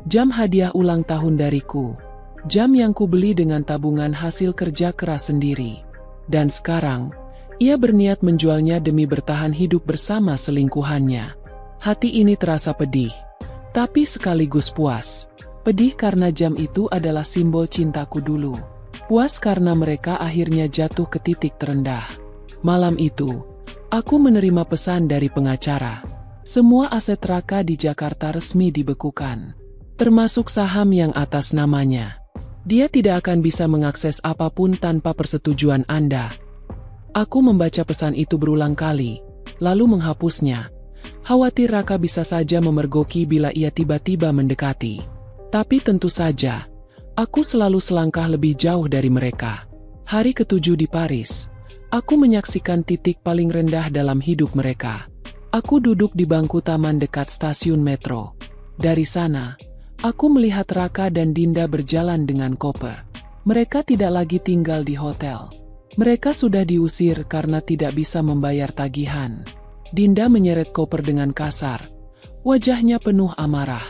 jam hadiah ulang tahun dariku. Jam yang kubeli dengan tabungan hasil kerja keras sendiri. Dan sekarang, ia berniat menjualnya demi bertahan hidup bersama selingkuhannya. Hati ini terasa pedih, tapi sekaligus puas. Pedih karena jam itu adalah simbol cintaku dulu. Puas karena mereka akhirnya jatuh ke titik terendah. Malam itu, aku menerima pesan dari pengacara. Semua aset Raka di Jakarta resmi dibekukan, termasuk saham yang atas namanya. Dia tidak akan bisa mengakses apapun tanpa persetujuan Anda. Aku membaca pesan itu berulang kali, lalu menghapusnya. Khawatir Raka bisa saja memergoki bila ia tiba-tiba mendekati. Tapi tentu saja, aku selalu selangkah lebih jauh dari mereka. Hari ke-7 di Paris, aku menyaksikan titik paling rendah dalam hidup mereka. Aku duduk di bangku taman dekat stasiun metro. Dari sana, aku melihat Raka dan Dinda berjalan dengan koper. Mereka tidak lagi tinggal di hotel. Mereka sudah diusir karena tidak bisa membayar tagihan. Dinda menyeret koper dengan kasar. Wajahnya penuh amarah.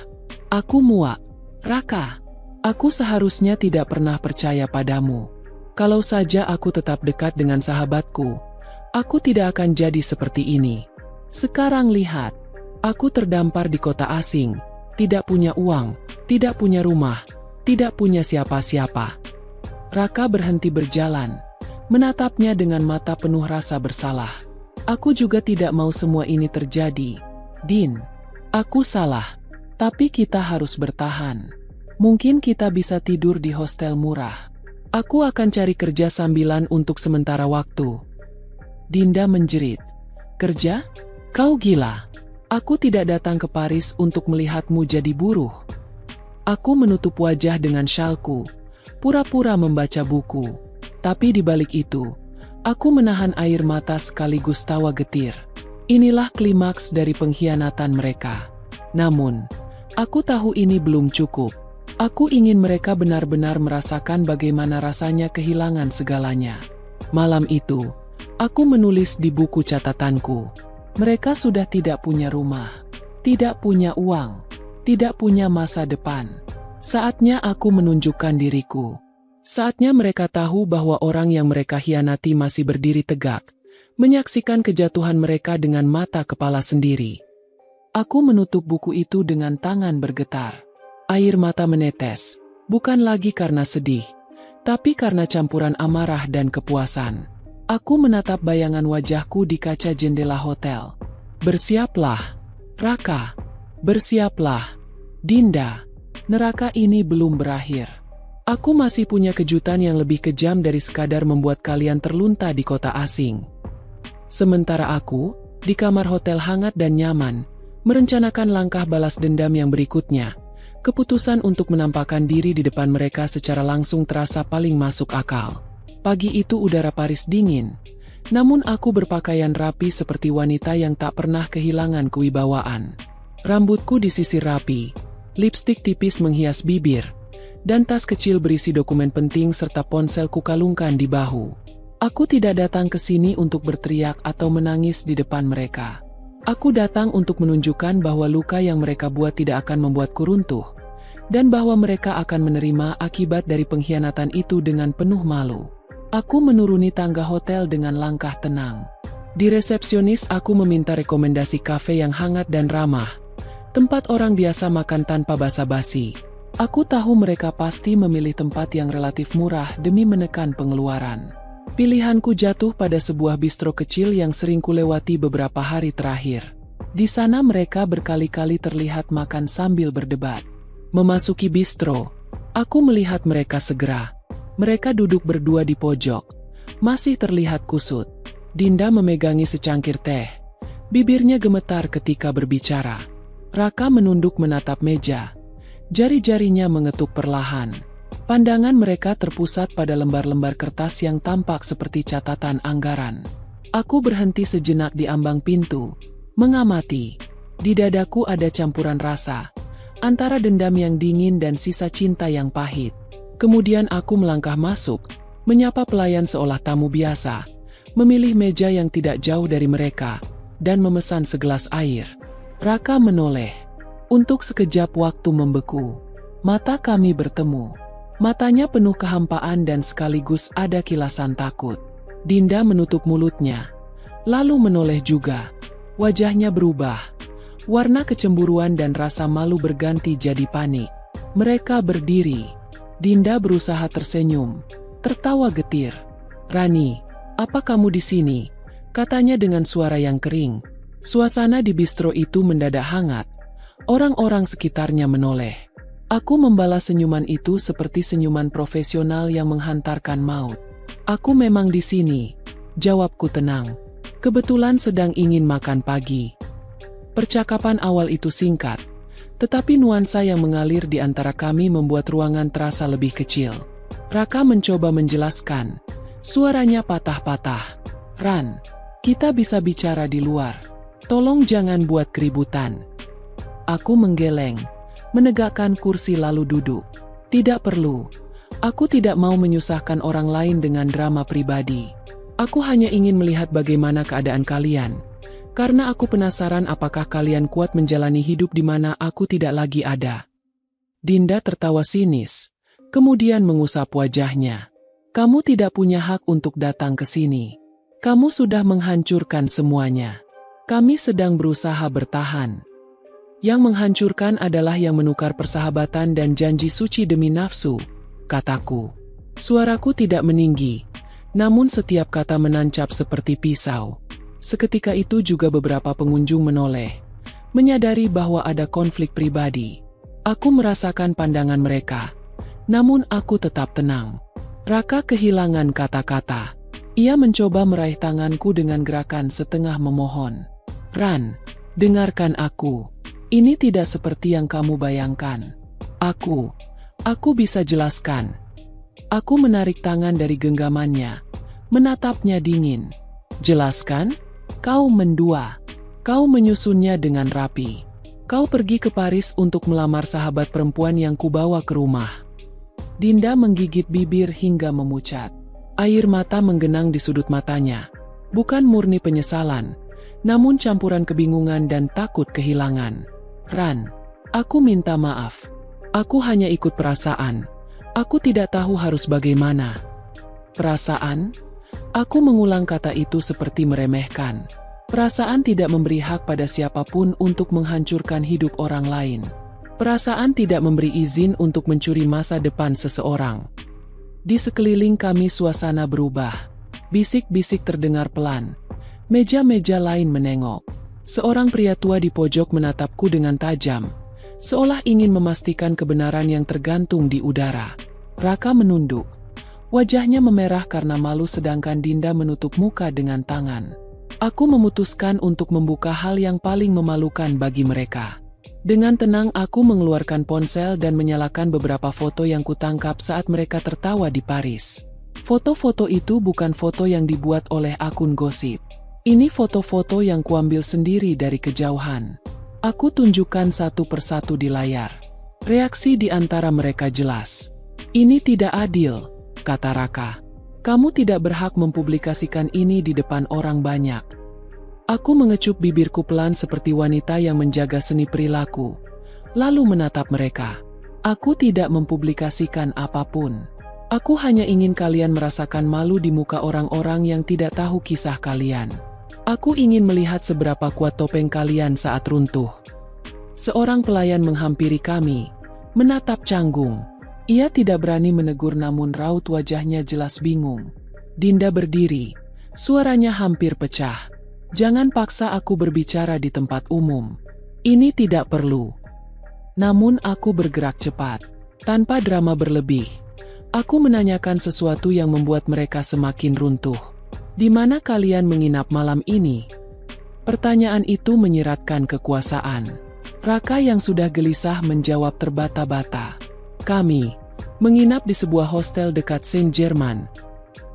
Aku muak. Raka, aku seharusnya tidak pernah percaya padamu. Kalau saja aku tetap dekat dengan sahabatku, aku tidak akan jadi seperti ini. Sekarang lihat, aku terdampar di kota asing, tidak punya uang, tidak punya rumah, tidak punya siapa-siapa. Raka berhenti berjalan, menatapnya dengan mata penuh rasa bersalah. Aku juga tidak mau semua ini terjadi. Din, aku salah, tapi kita harus bertahan. Mungkin kita bisa tidur di hostel murah. Aku akan cari kerja sambilan untuk sementara waktu. Dinda menjerit. Kerja? Kau gila. Aku tidak datang ke Paris untuk melihatmu jadi buruh. Aku menutup wajah dengan syalku, pura-pura membaca buku. Tapi di balik itu, aku menahan air mata sekaligus tawa getir. Inilah klimaks dari pengkhianatan mereka. Namun, aku tahu ini belum cukup. Aku ingin mereka benar-benar merasakan bagaimana rasanya kehilangan segalanya. Malam itu, aku menulis di buku catatanku. Mereka sudah tidak punya rumah, tidak punya uang, tidak punya masa depan. Saatnya aku menunjukkan diriku. Saatnya mereka tahu bahwa orang yang mereka hianati masih berdiri tegak, menyaksikan kejatuhan mereka dengan mata kepala sendiri. Aku menutup buku itu dengan tangan bergetar. Air mata menetes, bukan lagi karena sedih, tapi karena campuran amarah dan kepuasan. Aku menatap bayangan wajahku di kaca jendela hotel. Bersiaplah, Raka. Bersiaplah, Dinda. Neraka ini belum berakhir. Aku masih punya kejutan yang lebih kejam dari sekadar membuat kalian terlunta di kota asing. Sementara aku, di kamar hotel hangat dan nyaman, merencanakan langkah balas dendam yang berikutnya. Keputusan untuk menampakkan diri di depan mereka secara langsung terasa paling masuk akal. Pagi itu udara Paris dingin, namun aku berpakaian rapi seperti wanita yang tak pernah kehilangan kewibawaan. Rambutku disisir rapi, lipstik tipis menghias bibir, dan tas kecil berisi dokumen penting serta ponsel kukalungkan di bahu. Aku tidak datang ke sini untuk berteriak atau menangis di depan mereka. Aku datang untuk menunjukkan bahwa luka yang mereka buat tidak akan membuatku runtuh, dan bahwa mereka akan menerima akibat dari pengkhianatan itu dengan penuh malu. Aku menuruni tangga hotel dengan langkah tenang. Di resepsionis aku meminta rekomendasi kafe yang hangat dan ramah, tempat orang biasa makan tanpa basa-basi. Aku tahu mereka pasti memilih tempat yang relatif murah demi menekan pengeluaran. Pilihanku jatuh pada sebuah bistro kecil yang sering kulewati beberapa hari terakhir. Di sana mereka berkali-kali terlihat makan sambil berdebat. Memasuki bistro, aku melihat mereka segera. Mereka duduk berdua di pojok, masih terlihat kusut. Dinda memegangi secangkir teh. Bibirnya gemetar ketika berbicara. Raka menunduk menatap meja. Jari-jarinya mengetuk perlahan. Pandangan mereka terpusat pada lembar-lembar kertas yang tampak seperti catatan anggaran. Aku berhenti sejenak di ambang pintu, mengamati. Di dadaku ada campuran rasa, antara dendam yang dingin dan sisa cinta yang pahit. Kemudian aku melangkah masuk, menyapa pelayan seolah tamu biasa, memilih meja yang tidak jauh dari mereka, dan memesan segelas air. Raka menoleh. Untuk sekejap waktu membeku. Mata kami bertemu. Matanya penuh kehampaan dan sekaligus ada kilasan takut. Dinda menutup mulutnya, lalu menoleh juga. Wajahnya berubah. Warna kecemburuan dan rasa malu berganti jadi panik. Mereka berdiri. Dinda berusaha tersenyum, tertawa getir. "Rani, apa kamu di sini?" katanya dengan suara yang kering. Suasana di bistro itu mendadak hangat. Orang-orang sekitarnya menoleh. Aku membalas senyuman itu seperti senyuman profesional yang menghantarkan maut. "Aku memang di sini," jawabku tenang. "Kebetulan sedang ingin makan pagi." Percakapan awal itu singkat, tetapi nuansa yang mengalir di antara kami membuat ruangan terasa lebih kecil. Raka mencoba menjelaskan. Suaranya patah-patah. "Ran, kita bisa bicara di luar. Tolong jangan buat keributan." Aku menggeleng, menegakkan kursi lalu duduk. "Tidak perlu. Aku tidak mau menyusahkan orang lain dengan drama pribadi. Aku hanya ingin melihat bagaimana keadaan kalian. Karena aku penasaran apakah kalian kuat menjalani hidup di mana aku tidak lagi ada." Dinda tertawa sinis, kemudian mengusap wajahnya. "Kamu tidak punya hak untuk datang ke sini. Kamu sudah menghancurkan semuanya. Kami sedang berusaha bertahan. Yang menghancurkan adalah yang menukar persahabatan dan janji suci demi nafsu," kataku. Suaraku tidak meninggi, namun setiap kata menancap seperti pisau. Seketika itu juga beberapa pengunjung menoleh, menyadari bahwa ada konflik pribadi. Aku merasakan pandangan mereka, namun aku tetap tenang. Raka kehilangan kata-kata. Ia mencoba meraih tanganku dengan gerakan setengah memohon. "Ran, dengarkan aku. Ini tidak seperti yang kamu bayangkan. Aku bisa jelaskan." Aku menarik tangan dari genggamannya, menatapnya dingin. "Jelaskan? Kau mendua. Kau menyusunnya dengan rapi. Kau pergi ke Paris untuk melamar sahabat perempuan yang kubawa ke rumah." Dinda menggigit bibir hingga memucat. Air mata menggenang di sudut matanya. Bukan murni penyesalan, namun campuran kebingungan dan takut kehilangan. "Ran, aku minta maaf. Aku hanya ikut perasaan. Aku tidak tahu harus bagaimana." "Perasaan?" Aku mengulang kata itu seperti meremehkan. Perasaan tidak memberi hak pada siapapun untuk menghancurkan hidup orang lain. Perasaan tidak memberi izin untuk mencuri masa depan seseorang. Di sekeliling kami suasana berubah. Bisik-bisik terdengar pelan. Meja-meja lain menengok. Seorang pria tua di pojok menatapku dengan tajam, seolah ingin memastikan kebenaran yang tergantung di udara. Raka menunduk. Wajahnya memerah karena malu sedangkan Dinda menutup muka dengan tangan. Aku memutuskan untuk membuka hal yang paling memalukan bagi mereka. Dengan tenang aku mengeluarkan ponsel dan menyalakan beberapa foto yang kutangkap saat mereka tertawa di Paris. Foto-foto itu bukan foto yang dibuat oleh akun gosip. Ini foto-foto yang kuambil sendiri dari kejauhan. Aku tunjukkan satu persatu di layar. Reaksi di antara mereka jelas. Ini tidak adil, kata Raka. Kamu tidak berhak mempublikasikan ini di depan orang banyak. Aku mengecup bibirku pelan seperti wanita yang menjaga seni perilaku, lalu menatap mereka. Aku tidak mempublikasikan apapun. Aku hanya ingin kalian merasakan malu di muka orang-orang yang tidak tahu kisah kalian. Aku ingin melihat seberapa kuat topeng kalian saat runtuh. Seorang pelayan menghampiri kami, menatap canggung. Ia tidak berani menegur namun raut wajahnya jelas bingung. Dinda berdiri, suaranya hampir pecah. Jangan paksa aku berbicara di tempat umum. Ini tidak perlu. Namun aku bergerak cepat, tanpa drama berlebih. Aku menanyakan sesuatu yang membuat mereka semakin runtuh. Di mana kalian menginap malam ini? Pertanyaan itu menyiratkan kekuasaan. Raka yang sudah gelisah menjawab terbata-bata. Kami menginap di sebuah hostel dekat Saint-Germain.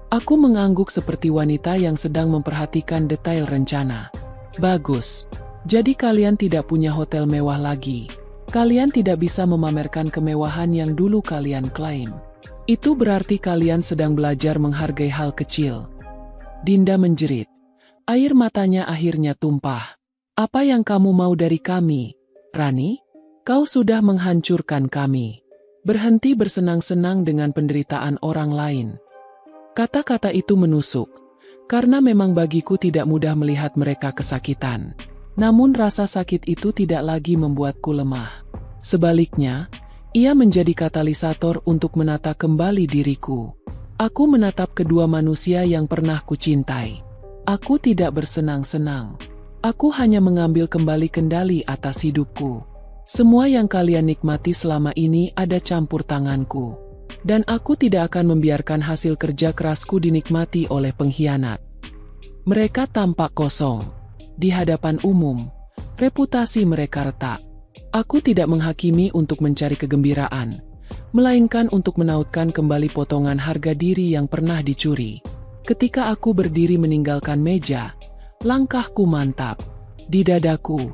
Aku mengangguk seperti wanita yang sedang memperhatikan detail rencana. Bagus. Jadi kalian tidak punya hotel mewah lagi. Kalian tidak bisa memamerkan kemewahan yang dulu kalian klaim. Itu berarti kalian sedang belajar menghargai hal kecil. Dinda menjerit. Air matanya akhirnya tumpah. Apa yang kamu mau dari kami, Rani? Kau sudah menghancurkan kami. Berhenti bersenang-senang dengan penderitaan orang lain. Kata-kata itu menusuk, karena memang bagiku tidak mudah melihat mereka kesakitan. Namun rasa sakit itu tidak lagi membuatku lemah. Sebaliknya, ia menjadi katalisator untuk menata kembali diriku. Aku menatap kedua manusia yang pernah kucintai. Aku tidak bersenang-senang. Aku hanya mengambil kembali kendali atas hidupku. Semua yang kalian nikmati selama ini ada campur tanganku. Dan aku tidak akan membiarkan hasil kerja kerasku dinikmati oleh pengkhianat. Mereka tampak kosong. Di hadapan umum, reputasi mereka retak. Aku tidak menghakimi untuk mencari kegembiraan, melainkan untuk menautkan kembali potongan harga diri yang pernah dicuri. Ketika aku berdiri meninggalkan meja, langkahku mantap. Di dadaku,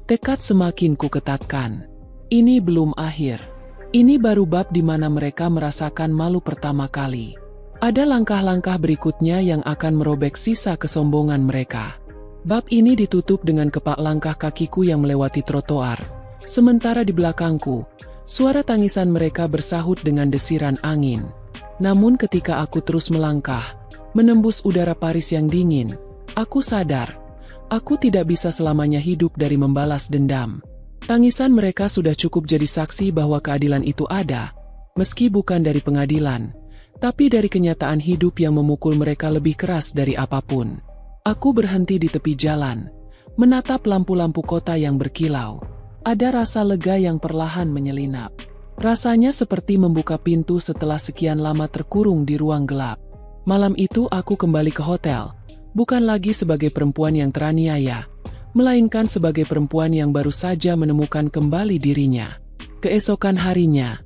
tekad semakin kuketatkan. Ini belum akhir. Ini baru bab di mana mereka merasakan malu pertama kali. Ada langkah-langkah berikutnya yang akan merobek sisa kesombongan mereka. Bab ini ditutup dengan kepak langkah kakiku yang melewati trotoar. Sementara di belakangku, suara tangisan mereka bersahut dengan desiran angin. Namun ketika aku terus melangkah, menembus udara Paris yang dingin, aku sadar, aku tidak bisa selamanya hidup dari membalas dendam. Tangisan mereka sudah cukup jadi saksi bahwa keadilan itu ada, meski bukan dari pengadilan, tapi dari kenyataan hidup yang memukul mereka lebih keras dari apapun. Aku berhenti di tepi jalan, menatap lampu-lampu kota yang berkilau. Ada rasa lega yang perlahan menyelinap. Rasanya seperti membuka pintu setelah sekian lama terkurung di ruang gelap. Malam itu aku kembali ke hotel, bukan lagi sebagai perempuan yang teraniaya, melainkan sebagai perempuan yang baru saja menemukan kembali dirinya. Keesokan harinya,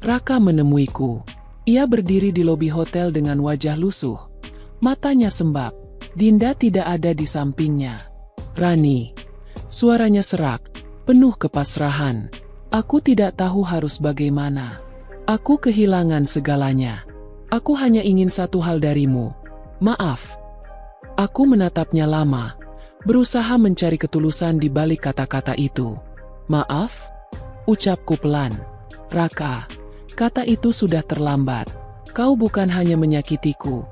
Raka menemuiku. Ia berdiri di lobi hotel dengan wajah lusuh. Matanya sembab. Dinda tidak ada di sampingnya. Rani. Suaranya serak, penuh kepasrahan. Aku tidak tahu harus bagaimana. Aku kehilangan segalanya. Aku hanya ingin satu hal darimu. Maaf. Aku menatapnya lama, berusaha mencari ketulusan di balik kata-kata itu. Maaf? Ucapku pelan. Raka, kata itu sudah terlambat. Kau bukan hanya menyakitiku.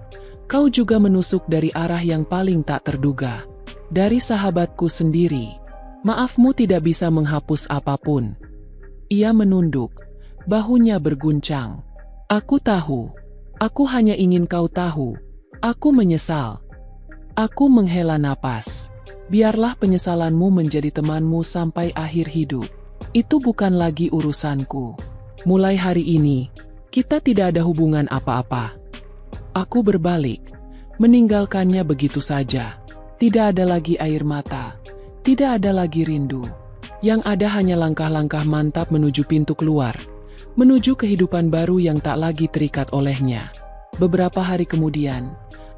Kau juga menusuk dari arah yang paling tak terduga. Dari sahabatku sendiri. Maafmu tidak bisa menghapus apapun. Ia menunduk. Bahunya berguncang. Aku tahu. Aku hanya ingin kau tahu. Aku menyesal. Aku menghela napas. Biarlah penyesalanmu menjadi temanmu sampai akhir hidup. Itu bukan lagi urusanku. Mulai hari ini, kita tidak ada hubungan apa-apa. Aku berbalik, meninggalkannya begitu saja. Tidak ada lagi air mata. Tidak ada lagi rindu. Yang ada hanya langkah-langkah mantap menuju pintu keluar. Menuju kehidupan baru yang tak lagi terikat olehnya. Beberapa hari kemudian,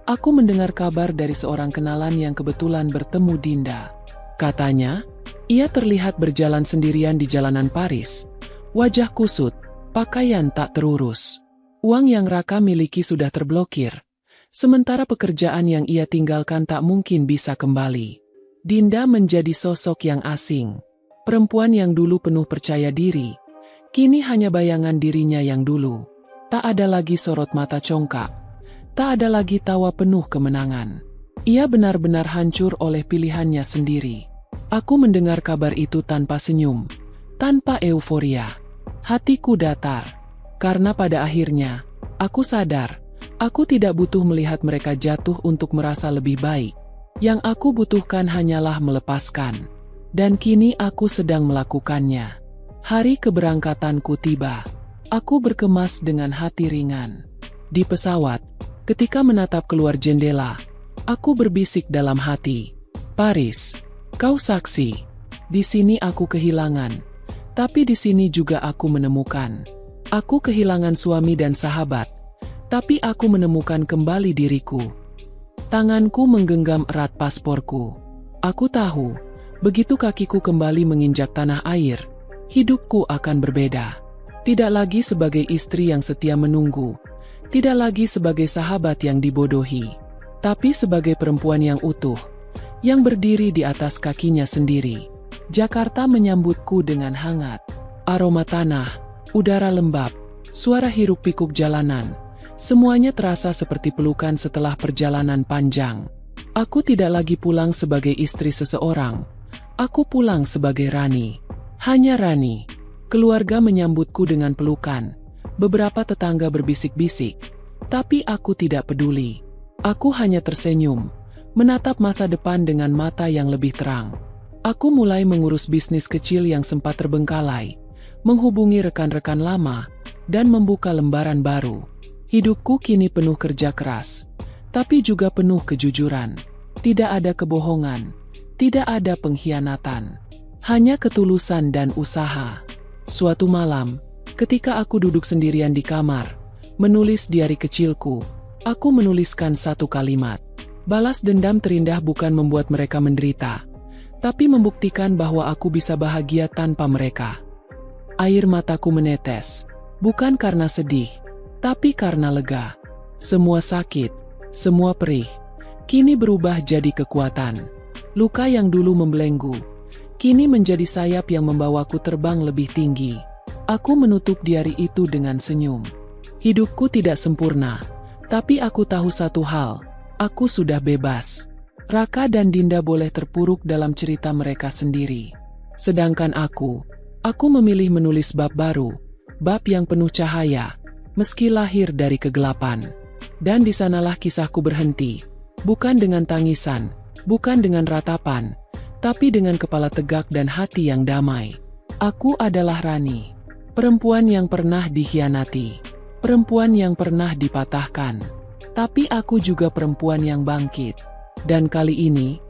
aku mendengar kabar dari seorang kenalan yang kebetulan bertemu Dinda. Katanya, ia terlihat berjalan sendirian di jalanan Paris. Wajah kusut, pakaian tak terurus. Uang yang Raka miliki sudah terblokir. Sementara pekerjaan yang ia tinggalkan tak mungkin bisa kembali. Dinda menjadi sosok yang asing. Perempuan yang dulu penuh percaya diri, kini hanya bayangan dirinya yang dulu. Tak ada lagi sorot mata congkak. Tak ada lagi tawa penuh kemenangan. Ia benar-benar hancur oleh pilihannya sendiri. Aku mendengar kabar itu tanpa senyum, tanpa euforia. Hatiku datar. Karena pada akhirnya, aku sadar, aku tidak butuh melihat mereka jatuh untuk merasa lebih baik. Yang aku butuhkan hanyalah melepaskan. Dan kini aku sedang melakukannya. Hari keberangkatanku tiba. Aku berkemas dengan hati ringan. Di pesawat, ketika menatap keluar jendela, aku berbisik dalam hati. Paris, kau saksi. Di sini aku kehilangan. Tapi di sini juga aku menemukan. Aku kehilangan suami dan sahabat. Tapi aku menemukan kembali diriku. Tanganku menggenggam erat pasporku. Aku tahu, begitu kakiku kembali menginjak tanah air, hidupku akan berbeda. Tidak lagi sebagai istri yang setia menunggu. Tidak lagi sebagai sahabat yang dibodohi. Tapi sebagai perempuan yang utuh. Yang berdiri di atas kakinya sendiri. Jakarta menyambutku dengan hangat. Aroma tanah, udara lembab, suara hiruk-pikuk jalanan. Semuanya terasa seperti pelukan setelah perjalanan panjang. Aku tidak lagi pulang sebagai istri seseorang. Aku pulang sebagai Rani. Hanya Rani. Keluarga menyambutku dengan pelukan. Beberapa tetangga berbisik-bisik. Tapi aku tidak peduli. Aku hanya tersenyum, menatap masa depan dengan mata yang lebih terang. Aku mulai mengurus bisnis kecil yang sempat terbengkalai, menghubungi rekan-rekan lama, dan membuka lembaran baru. Hidupku kini penuh kerja keras, tapi juga penuh kejujuran. Tidak ada kebohongan, tidak ada pengkhianatan, hanya ketulusan dan usaha. Suatu malam, ketika aku duduk sendirian di kamar, menulis diari kecilku, aku menuliskan satu kalimat. Balas dendam terindah bukan membuat mereka menderita, tapi membuktikan bahwa aku bisa bahagia tanpa mereka. Air mataku menetes, bukan karena sedih, tapi karena lega. Semua sakit, semua perih, kini berubah jadi kekuatan. Luka yang dulu membelenggu, kini menjadi sayap yang membawaku terbang lebih tinggi. Aku menutup diari itu dengan senyum. Hidupku tidak sempurna, tapi aku tahu satu hal, aku sudah bebas. Raka dan Dinda boleh terpuruk dalam cerita mereka sendiri. Sedangkan aku memilih menulis bab baru, bab yang penuh cahaya, meski lahir dari kegelapan. Dan di sanalah kisahku berhenti, bukan dengan tangisan, bukan dengan ratapan, tapi dengan kepala tegak dan hati yang damai. Aku adalah Rani, perempuan yang pernah dikhianati, perempuan yang pernah dipatahkan, tapi aku juga perempuan yang bangkit. Dan kali ini,